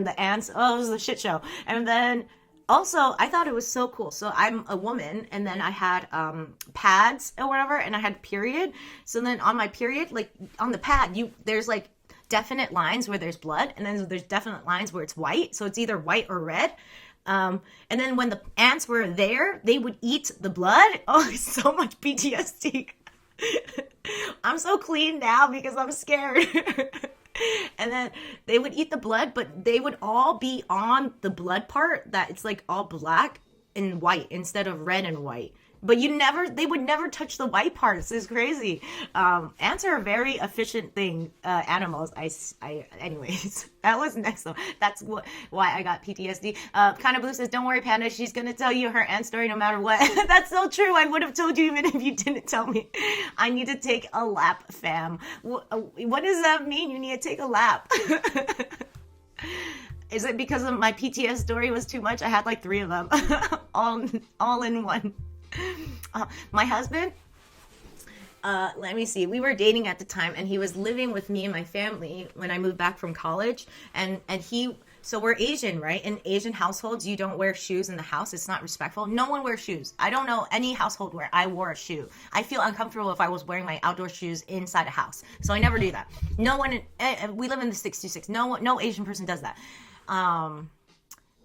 the ants. Oh, it was a shit show, and then. Also, I thought it was so cool. So I'm a woman, and then I had pads or whatever, and I had period. So then on my period, like on the pad, there's like definite lines where there's blood, and then there's definite lines where it's white. So it's either white or red. And then when the ants were there, they would eat the blood. Oh, so much PTSD. I'm so clean now because I'm scared. And then they would eat the blood, but they would all be on the blood part that it's like all black and white instead of red and white. But they would never touch the white parts. It's crazy. Ants are a very efficient animals. Anyways, that was next though. That's why I got PTSD. Kind of Blue says, don't worry, Panda. She's going to tell you her ant story no matter what. That's so true. I would have told you even if you didn't tell me. I need to take a lap, fam. What does that mean? You need to take a lap. Is it because of my PTSD story was too much? I had like 3 of them. all in one. My husband, let me see, we were dating at the time, and he was living with me and my family when I moved back from college, and so we're Asian, right? In Asian households, you don't wear shoes in the house. It's not respectful. No one wears shoes. I don't know any household where I wore a shoe. I feel uncomfortable if I was wearing my outdoor shoes inside a house, so I never do that. No one, we live in the 626. No Asian person does that.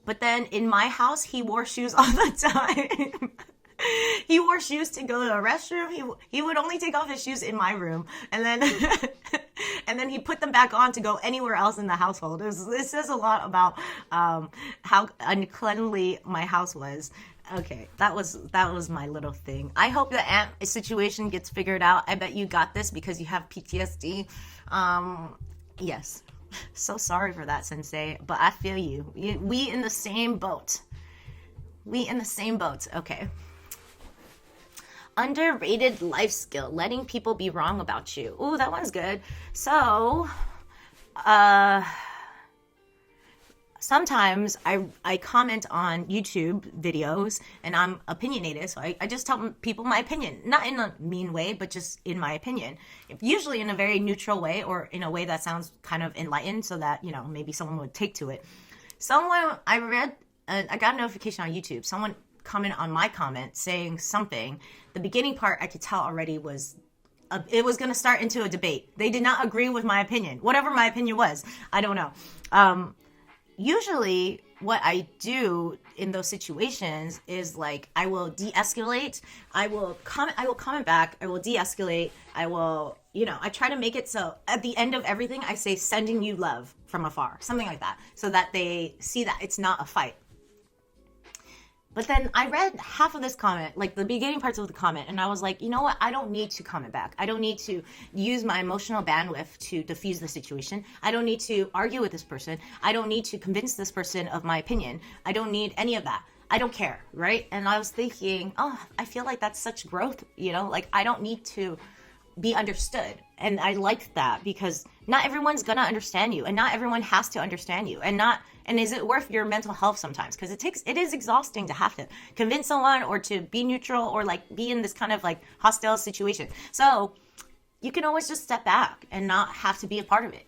But then in my house, he wore shoes all the time. He wore shoes to go to the restroom. He would only take off his shoes in my room, and then and then he put them back on to go anywhere else in the household. It says a lot about how uncleanly my house was. Okay, that was my little thing. I hope the ant situation gets figured out. I bet you got this because you have PTSD. Yes. So sorry for that, Sensei, but I feel you. We in the same boat. We in the same boat. Okay. Underrated life skill, letting people be wrong about you. Ooh, that one's good. So, sometimes I comment on YouTube videos and I'm opinionated, so I just tell people my opinion. Not in a mean way, but just in my opinion. Usually in a very neutral way or in a way that sounds kind of enlightened so that, maybe someone would take to it. I got a notification on YouTube. Someone commented on my comment saying something. The beginning part I could tell already was it was going to start into a debate. They did not agree with my opinion. Whatever my opinion was, I don't know. Usually what I do in those situations is like I will de-escalate. I will comment back. I will de-escalate. I will, I try to make it so at the end of everything I say sending you love from afar, something like that, so that they see that it's not a fight. But then I read half of this comment, like the beginning parts of the comment, and I was like, you know what? I don't need to comment back. I don't need to use my emotional bandwidth to diffuse the situation. I don't need to argue with this person. I don't need to convince this person of my opinion. I don't need any of that. I don't care, right? And I was thinking, I feel like that's such growth, like I don't need to be understood. And I liked that because not everyone's gonna understand you, and not everyone has to understand you, and is it worth your mental health sometimes? Because it is exhausting to have to convince someone or to be neutral or like be in this kind of like hostile situation. So you can always just step back and not have to be a part of it.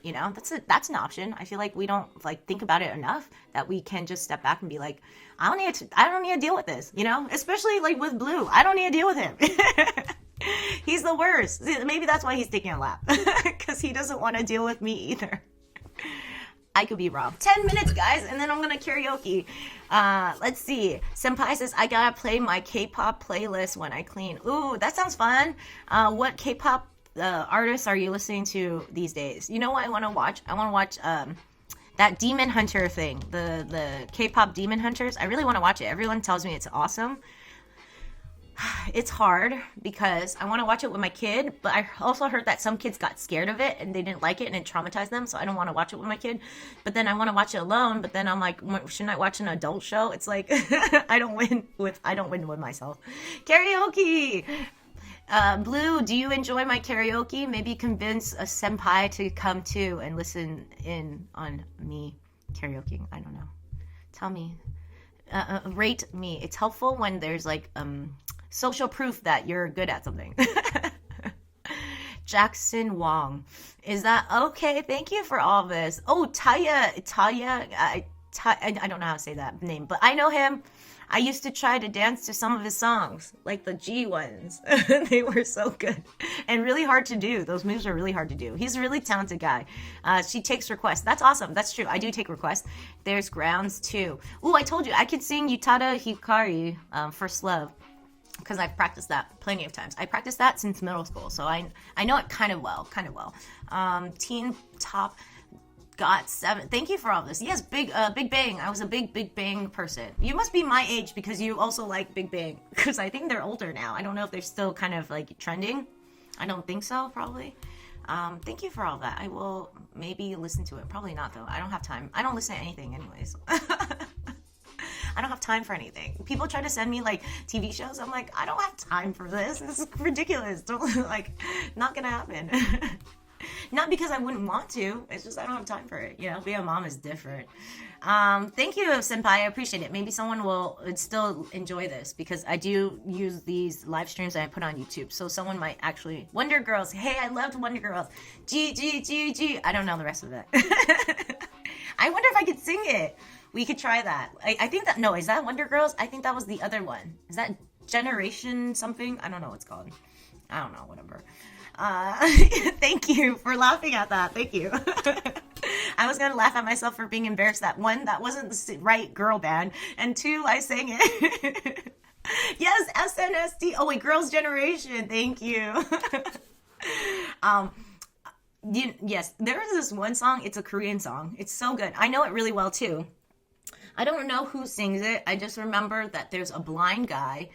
That's an option. I feel like we don't like think about it enough that we can just step back and be like, I don't need to deal with this, especially like with Blue. I don't need to deal with him. He's the worst. Maybe that's why he's taking a lap, because he doesn't want to deal with me either. I could be wrong. 10 minutes, guys, and then I'm gonna karaoke. Let's see. Senpai says, I gotta play my K-pop playlist when I clean. Ooh, that sounds fun. What K-pop artists are you listening to these days? You know what I want to watch? I want to watch that Demon Hunter thing. The K-pop Demon Hunters. I really want to watch it. Everyone tells me it's awesome. It's hard because I want to watch it with my kid, but I also heard that some kids got scared of it and they didn't like it and it traumatized them, so I don't want to watch it with my kid. But then I want to watch it alone, but then I'm like, shouldn't I watch an adult show? It's like I don't win with myself. Karaoke. Blue, do you enjoy my karaoke? Maybe convince a senpai to come too and listen in on me karaoke. I don't know. Tell me. Rate me. It's helpful when there's like social proof that you're good at something. Jackson Wong. Is that okay? Thank you for all this. Oh, Talia. I don't know how to say that name, but I know him. I used to try to dance to some of his songs, like the G ones. They were so good and really hard to do. Those moves are really hard to do. He's a really talented guy. She takes requests. That's awesome. That's true. I do take requests. There's Grounds too. Ooh, I told you I could sing Utada Hikari, First Love, because I've practiced that plenty of times. I practiced that since middle school, so I know it kind of well. Teen Top got 7. Thank you for all this. Yes, Big Bang. I was a Big Bang person. You must be my age because you also like Big Bang, because I think they're older now. I don't know if they're still kind of like trending. I don't think so, probably. Thank you for all that. I will maybe listen to it. Probably not, though. I don't have time. I don't listen to anything anyways. I don't have time for anything. People try to send me like TV shows. I'm like, I don't have time for this. This is ridiculous. Like, not gonna happen. Not because I wouldn't want to. It's just I don't have time for it. Being a mom is different. Thank you, Senpai. I appreciate it. Maybe someone will still enjoy this because I do use these live streams that I put on YouTube. So someone might actually... Wonder Girls. Hey, I loved Wonder Girls. G. I don't know the rest of it. I wonder if I could sing it. We could try that. I think that... No, is that Wonder Girls? I think that was the other one. Is that Generation something? I don't know what it's called. I don't know. Whatever. Thank you for laughing at that. Thank you. I was gonna laugh at myself for being embarrassed that one, that wasn't the right girl band, and 2, I sang it. Yes, SNSD. Oh wait, Girls' Generation. Thank you. um, yes, there is this one song. It's a Korean song. It's so good. I know it really well too. I don't know who sings it. I just remember that there's a blind guy.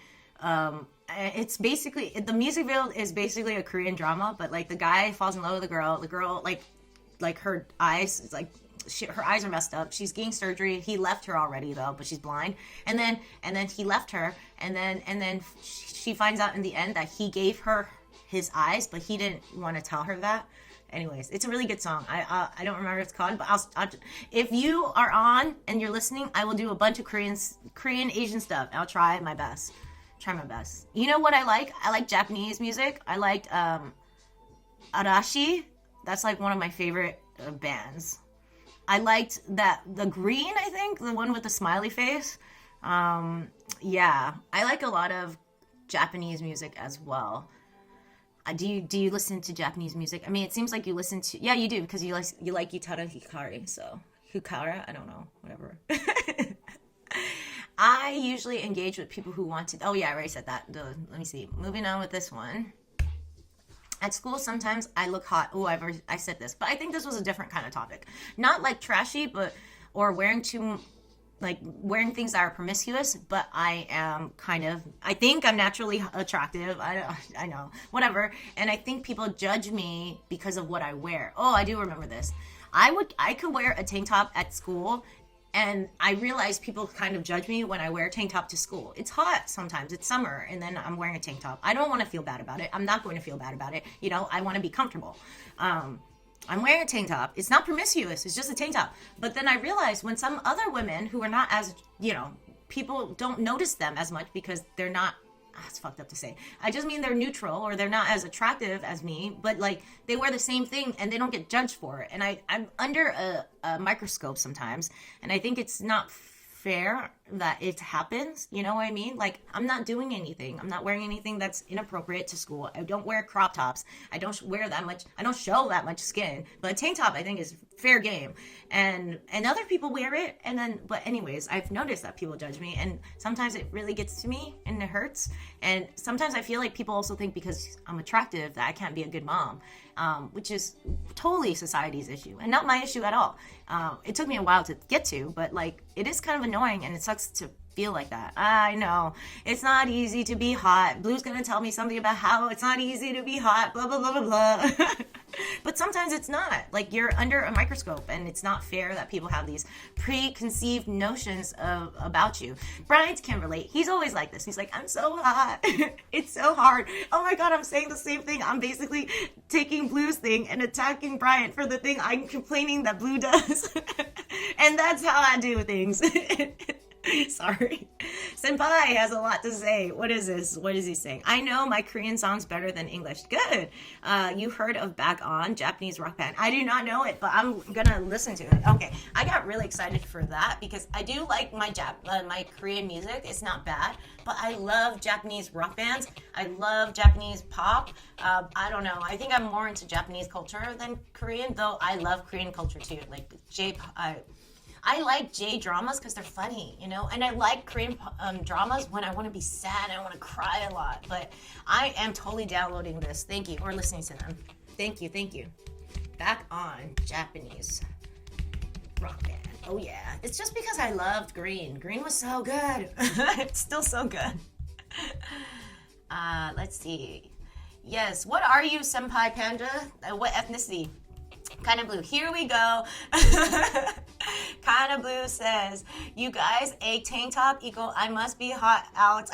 It's basically the music video is basically a Korean drama, but like the guy falls in love with the girl. The girl like her eyes it's like her eyes are messed up. She's getting surgery. He left her already though, but she's blind. And then he left her. And then she finds out in the end that he gave her his eyes, but he didn't want to tell her that. Anyways, it's a really good song. I don't remember what it's called, but I'll if you are on and you're listening, I will do a bunch of Korean Asian stuff. I'll try my best. Try my best. You know what I like? I like Japanese music. I liked Arashi. That's like one of my favorite bands. I liked the Green, I think, the one with the smiley face. Yeah, I like a lot of Japanese music as well. Do you listen to Japanese music? I mean, it seems like you listen to, yeah, you do, because you like Utara Hikari, so Hikara, I don't know, whatever. I usually engage with people who want to, oh yeah, I already said that. Let me see. Moving on with this one. At school, sometimes I look hot. Oh, I said this, but I think this was a different kind of topic. Not like trashy, but, or wearing things that are promiscuous, but I think I'm naturally attractive. I know, whatever. And I think people judge me because of what I wear. Oh, I do remember this. I could wear a tank top at school, and I realize people kind of judge me when I wear a tank top to school. It's hot sometimes. It's summer, and then I'm wearing a tank top. I don't want to feel bad about it. I'm not going to feel bad about it. You know, I want to be comfortable. I'm wearing a tank top. It's not promiscuous. It's just a tank top. But then I realized when some other women who are not as, people don't notice them as much because they're not, it's fucked up to say. I just mean they're neutral or they're not as attractive as me, but like they wear the same thing and they don't get judged for it. And I'm under a microscope sometimes. And I think it's not fair that it happens. You know what I mean? Like, I'm not doing anything. I'm not wearing anything that's inappropriate to school. I don't wear crop tops. I don't wear that much. I don't show that much skin. But a tank top, I think, is fair game. And other people wear it. But anyways, I've noticed that people judge me. And sometimes it really gets to me and it hurts. And sometimes I feel like people also think because I'm attractive that I can't be a good mom. Which is totally society's issue and not my issue at all. It took me a while to get to, but like it is kind of annoying and it sucks to feel like that. I know it's not easy to be hot. Blue's gonna tell me something about how it's not easy to be hot, blah blah blah blah blah. But sometimes it's not. Like you're under a microscope and it's not fair that people have these preconceived notions about you. Bryant can relate. He's always like this. He's like, I'm so hot. It's so hard. Oh my god, I'm saying the same thing. I'm basically taking Blue's thing and attacking Bryant for the thing I'm complaining that Blue does. And that's how I do things. Sorry. Senpai has a lot to say. What is this? What is he saying? I know my Korean song's better than English. Good. You heard of Back On, Japanese rock band. I do not know it, but I'm gonna listen to it. Okay. I got really excited for that because I do like my my Korean music. It's not bad, but I love Japanese rock bands. I love Japanese pop. I don't know. I think I'm more into Japanese culture than Korean, though I love Korean culture too. Like I like J-dramas because they're funny, and I like Korean dramas when I want to be sad, I want to cry a lot, but I am totally downloading this. Thank you, or listening to them. Thank you. Back On, Japanese rock band. Oh yeah, it's just because I loved Green. Green was so good. It's still so good. Let's see. Yes, what are you, Senpai Panda? What ethnicity? Kind of Blue. Here we go. Kind of Blue says, you guys, a tank top equal I must be hot out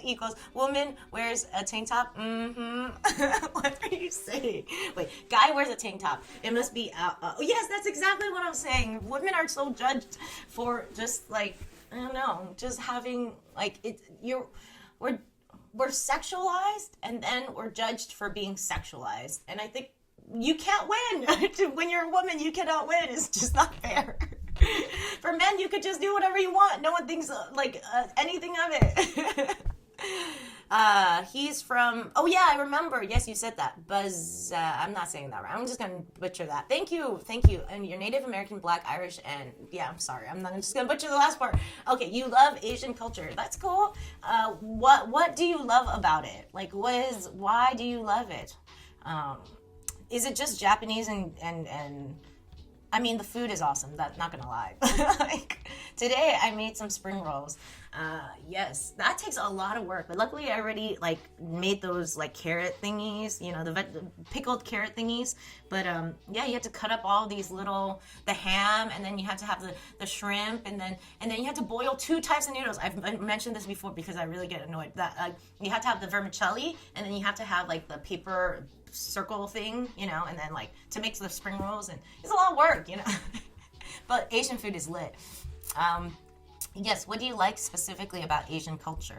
equals woman wears a tank top. What are you saying? Wait, guy wears a tank top. It must be out. Oh, yes, that's exactly what I'm saying. Women are so judged for just like, I don't know, just having like it. We're sexualized and then we're judged for being sexualized. And I think you can't win. When you're a woman, you cannot win. It's just not fair. For men, you could just do whatever you want. No one thinks anything of it. He's from. Oh yeah, I remember. Yes, you said that. Buzz. I'm not saying that right. I'm just gonna butcher that. Thank you, thank you. And you're Native American, Black, Irish, and yeah. I'm sorry. I'm not I'm just gonna butcher the last part. Okay, you love Asian culture. That's cool. What do you love about it? Like, why do you love it? Is it just Japanese and I mean, the food is awesome. That's not gonna lie. Like today, I made some spring rolls. Yes, that takes a lot of work, but luckily I already like made those like carrot thingies. You know, the pickled carrot thingies. But yeah, you have to cut up all these little the ham, and then you have to have the shrimp, and then you have to boil 2 types of noodles. I've mentioned this before because I really get annoyed that you have to have the vermicelli, and then you have to have like the paper circle thing, you know, and then like to make the spring rolls, and it's a lot of work, you know. But Asian food is lit. Yes, what do you like specifically about Asian culture?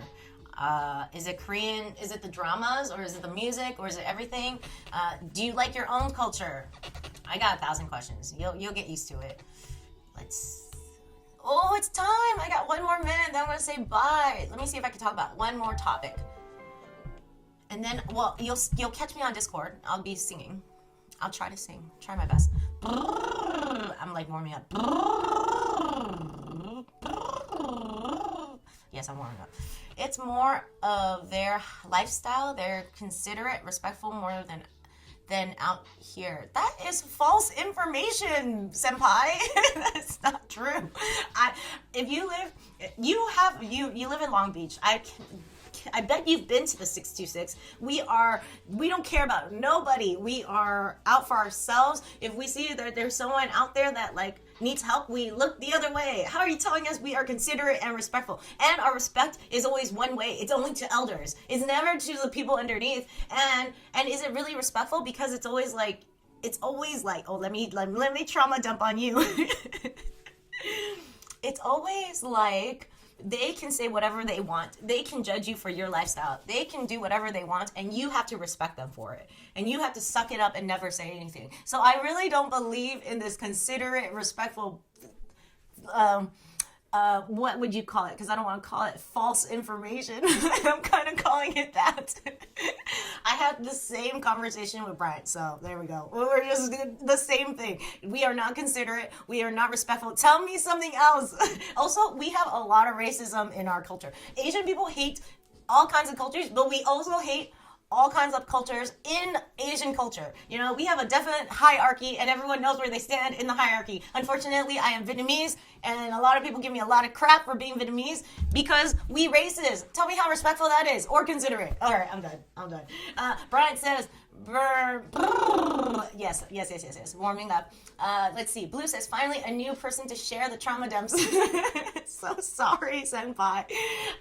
Is it Korean? Is it the dramas, or is it the music, or is it everything? Do you like your own culture? I got 1,000 questions. You'll get used to it. Oh, it's time. I got 1 more minute, then I'm gonna say bye. Let me see if I can talk about 1 more topic. And then, well, you'll catch me on Discord. I'll be singing. I'll try to sing. Try my best. I'm like warming up. Yes, I'm warming up. It's more of their lifestyle. They're considerate, respectful more than out here. That is false information, senpai. That's not true. If you live in Long Beach. I bet you've been to the 626. We don't care about nobody. We are out for ourselves. If we see that there's someone out there that like needs help, we look the other way. How are you telling us we are considerate and respectful? And our respect is always one way. It's only to elders. It's never to the people underneath. And is it really respectful? Because it's always like, oh, let me trauma dump on you. It's always like, they can say whatever they want. They can judge you for your lifestyle. They can do whatever they want, and you have to respect them for it. And you have to suck it up and never say anything. So I really don't believe in this considerate, respectful, what would you call it? Because I don't want to call it false information. I'm kind of calling it that. I had the same conversation with Brian, so there we go. We're just the same thing. We are not considerate. We are not respectful. Tell me something else. Also, we have a lot of racism in our culture. Asian people hate all kinds of cultures, but we also hate all kinds of cultures in Asian culture. You know, we have a definite hierarchy, and everyone knows where they stand in the hierarchy. Unfortunately, I am Vietnamese, and a lot of people give me a lot of crap for being Vietnamese because we racist. Tell me how respectful that is, or considerate. All right, I'm done. Brian says, yes, warming up. Let's see. Blue says, finally a new person to share the trauma dumps. So sorry, senpai.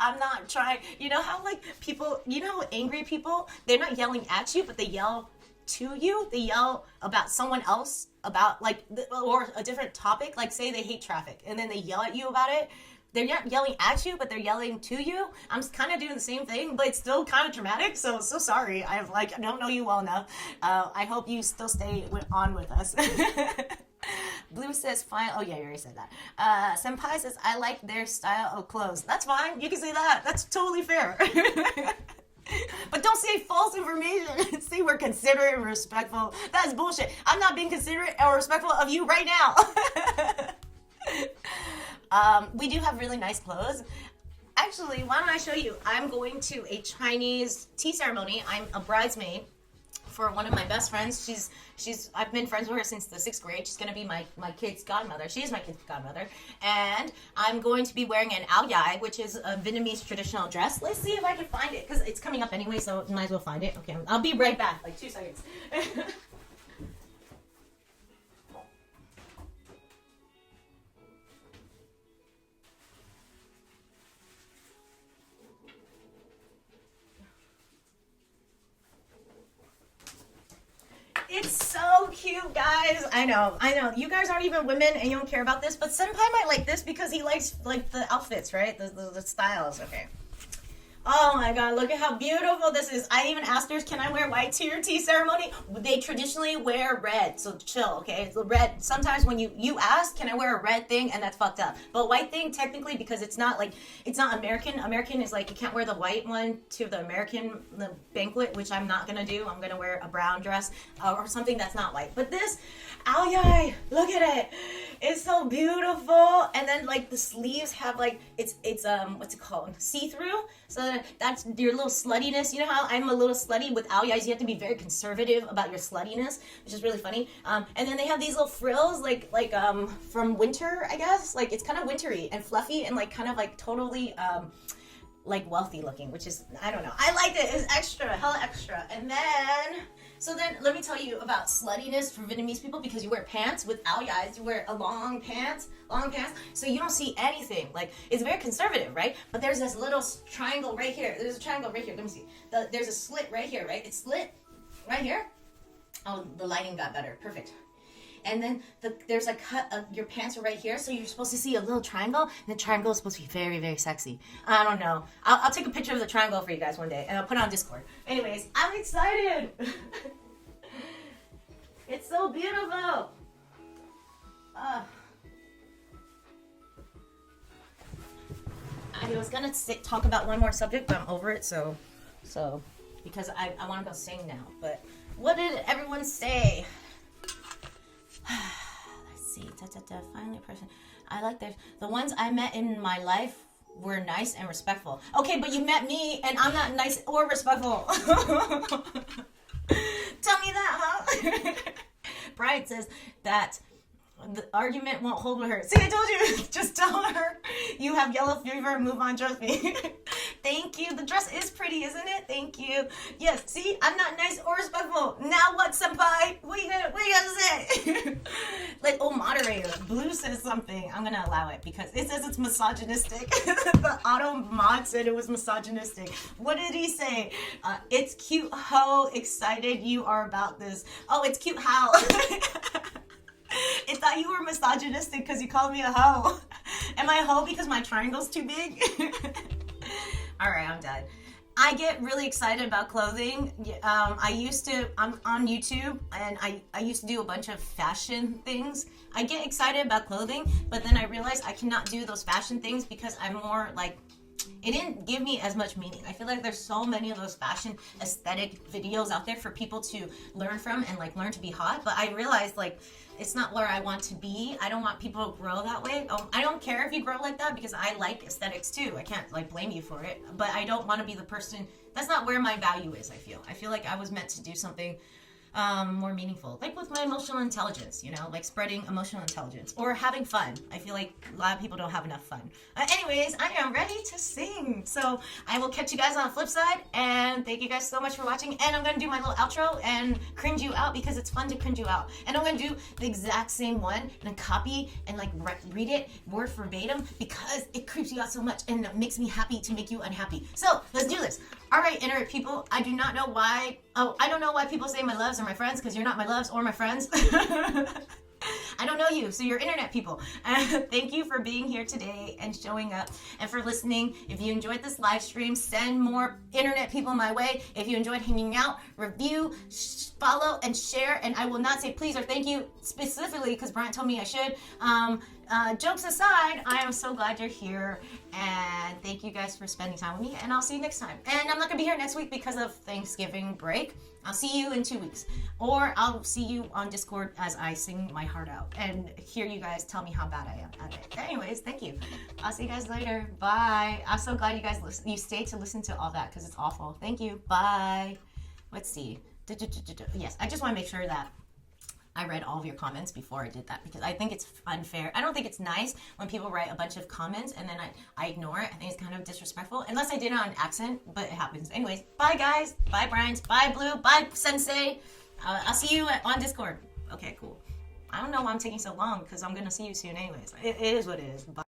I'm not trying. You know how like people, you know how angry people, they're not yelling at you, but they yell to you. They yell about someone else, about like, or a different topic. Like say they hate traffic, and then they yell at you about it. They're not yelling at you, but they're yelling to you. I'm kind of doing the same thing, but it's still kind of traumatic. So sorry. I don't know you well enough. I hope you still stay on with us. Blue says, fine. Oh, yeah, you already said that. Senpai says, I like their style of clothes. That's fine. You can say that. That's totally fair. But don't say false information. Say we're considerate and respectful. That's bullshit. I'm not being considerate or respectful of you right now. We do have really nice clothes. Actually, why don't I show you? I'm going to a Chinese tea ceremony. I'm a bridesmaid for one of my best friends. I've been friends with her since the 6th grade. She's going to be my kid's godmother. She is my kid's godmother. And I'm going to be wearing an ao dai, which is a Vietnamese traditional dress. Let's see if I can find it, because it's coming up anyway, so might as well find it. Okay, I'll be right back, like 2 seconds. It's so cute, guys. I know. You guys aren't even women and you don't care about this, but Senpai might like this because he likes like the outfits, right? The styles. Okay. Oh my god, look at how beautiful this is. I even asked her, can I wear white to your tea ceremony? They traditionally wear red, so chill, okay? It's red. Sometimes when you ask, can I wear a red thing? And that's fucked up. But white thing, technically, because it's not American. American is like, you can't wear the white one to the banquet, which I'm not gonna do. I'm gonna wear a brown dress or something that's not white. But this, oh yeah, look at it. It's so beautiful. And then like the sleeves have like, it's what's it called? See-through. So that's your little sluttiness. You know how I'm a little slutty with aoyais? You have to be very conservative about your sluttiness, which is really funny. And then they have these little frills, like from winter, I guess. Like it's kind of wintry and fluffy and like kind of like totally like wealthy looking, which is, I don't know. I liked it. It's extra, hella extra. And then, so then let me tell you about sluttiness for Vietnamese people, because you wear pants with aoyais. You wear a long pants, so you don't see anything. Like, it's very conservative, right? But there's this little triangle right here. There's a triangle right here. Let me see. There's a slit right here, right? It's slit right here. Oh, the lighting got better. Perfect. And then there's a cut of your pants are right here, so you're supposed to see a little triangle, and the triangle is supposed to be very, very sexy. I don't know. I'll take a picture of the triangle for you guys one day, and I'll put it on Discord. Anyways, I'm excited. It's so beautiful. I was gonna talk about one more subject, but I'm over it. So because I want to go sing now. But what did everyone say? Let's see. Finally, person. I like the ones I met in my life were nice and respectful. Okay, but you met me, and I'm not nice or respectful. Tell me that, huh? Brian says that the argument won't hold with her. See, I told you. Just tell her you have yellow fever. Move on, trust me. Thank you. The dress is pretty, isn't it? Thank you. Yes. See, I'm not nice or respectful. Now what, senpai? What you gonna say? Like, oh, moderator. Blue says something. I'm gonna allow it because it says it's misogynistic. The auto mod said it was misogynistic. What did he say? It's cute, ho. Excited you are about this. Oh, it's cute, how. I thought you were misogynistic because you called me a hoe. Am I a hoe because my triangle's too big? Alright, I'm done. I get really excited about clothing. I'm on YouTube, and I used to do a bunch of fashion things. I get excited about clothing, but then I realized I cannot do those fashion things because I'm more like, it didn't give me as much meaning. I feel like there's so many of those fashion aesthetic videos out there for people to learn from and like learn to be hot. But I realized like it's not where I want to be. I don't want people to grow that way. I don't care if you grow like that because I like aesthetics too. I can't like blame you for it. But I don't want to be the person. That's not where my value is. I feel like I was meant to do something more meaningful, like with my emotional intelligence, you know, like spreading emotional intelligence or having fun. I feel like a lot of people don't have enough fun. Anyways, I am ready to sing. So I will catch you guys on the flip side, and thank you guys so much for watching. And I'm going to do my little outro and cringe you out because it's fun to cringe you out. And I'm going to do the exact same one and copy and like read it word verbatim because it creeps you out so much and it makes me happy to make you unhappy. So let's do this. All right, internet people, I do not know why. I don't know why people say my loves are my friends, because you're not my loves or my friends. I don't know you, so you're internet people. Thank you for being here today and showing up and for listening. If you enjoyed this live stream, send more internet people my way. If you enjoyed hanging out, review, follow, and share. And I will not say please or thank you specifically because Brian told me I should. Jokes aside, I am so glad you're here, and thank you guys for spending time with me, and I'll see you next time. And I'm not gonna be here next week because of Thanksgiving break. I'll see you in 2 weeks, or I'll see you on Discord as I sing my heart out and hear you guys tell me how bad I am at it. Anyways, thank you. I'll see you guys later. Bye. I'm so glad you guys you stayed to listen to all that because it's awful. Thank you. Bye. Let's see. Yes, I just want to make sure that I read all of your comments before I did that because I think it's unfair. I don't think it's nice when people write a bunch of comments and then I ignore it. I think it's kind of disrespectful, unless I did it on accent, but it happens. Anyways, bye guys. Bye Brian. Bye Blue. Bye Sensei. I'll see you on Discord. Okay, cool. I don't know why I'm taking so long because I'm going to see you soon anyways. It is what it is. Bye.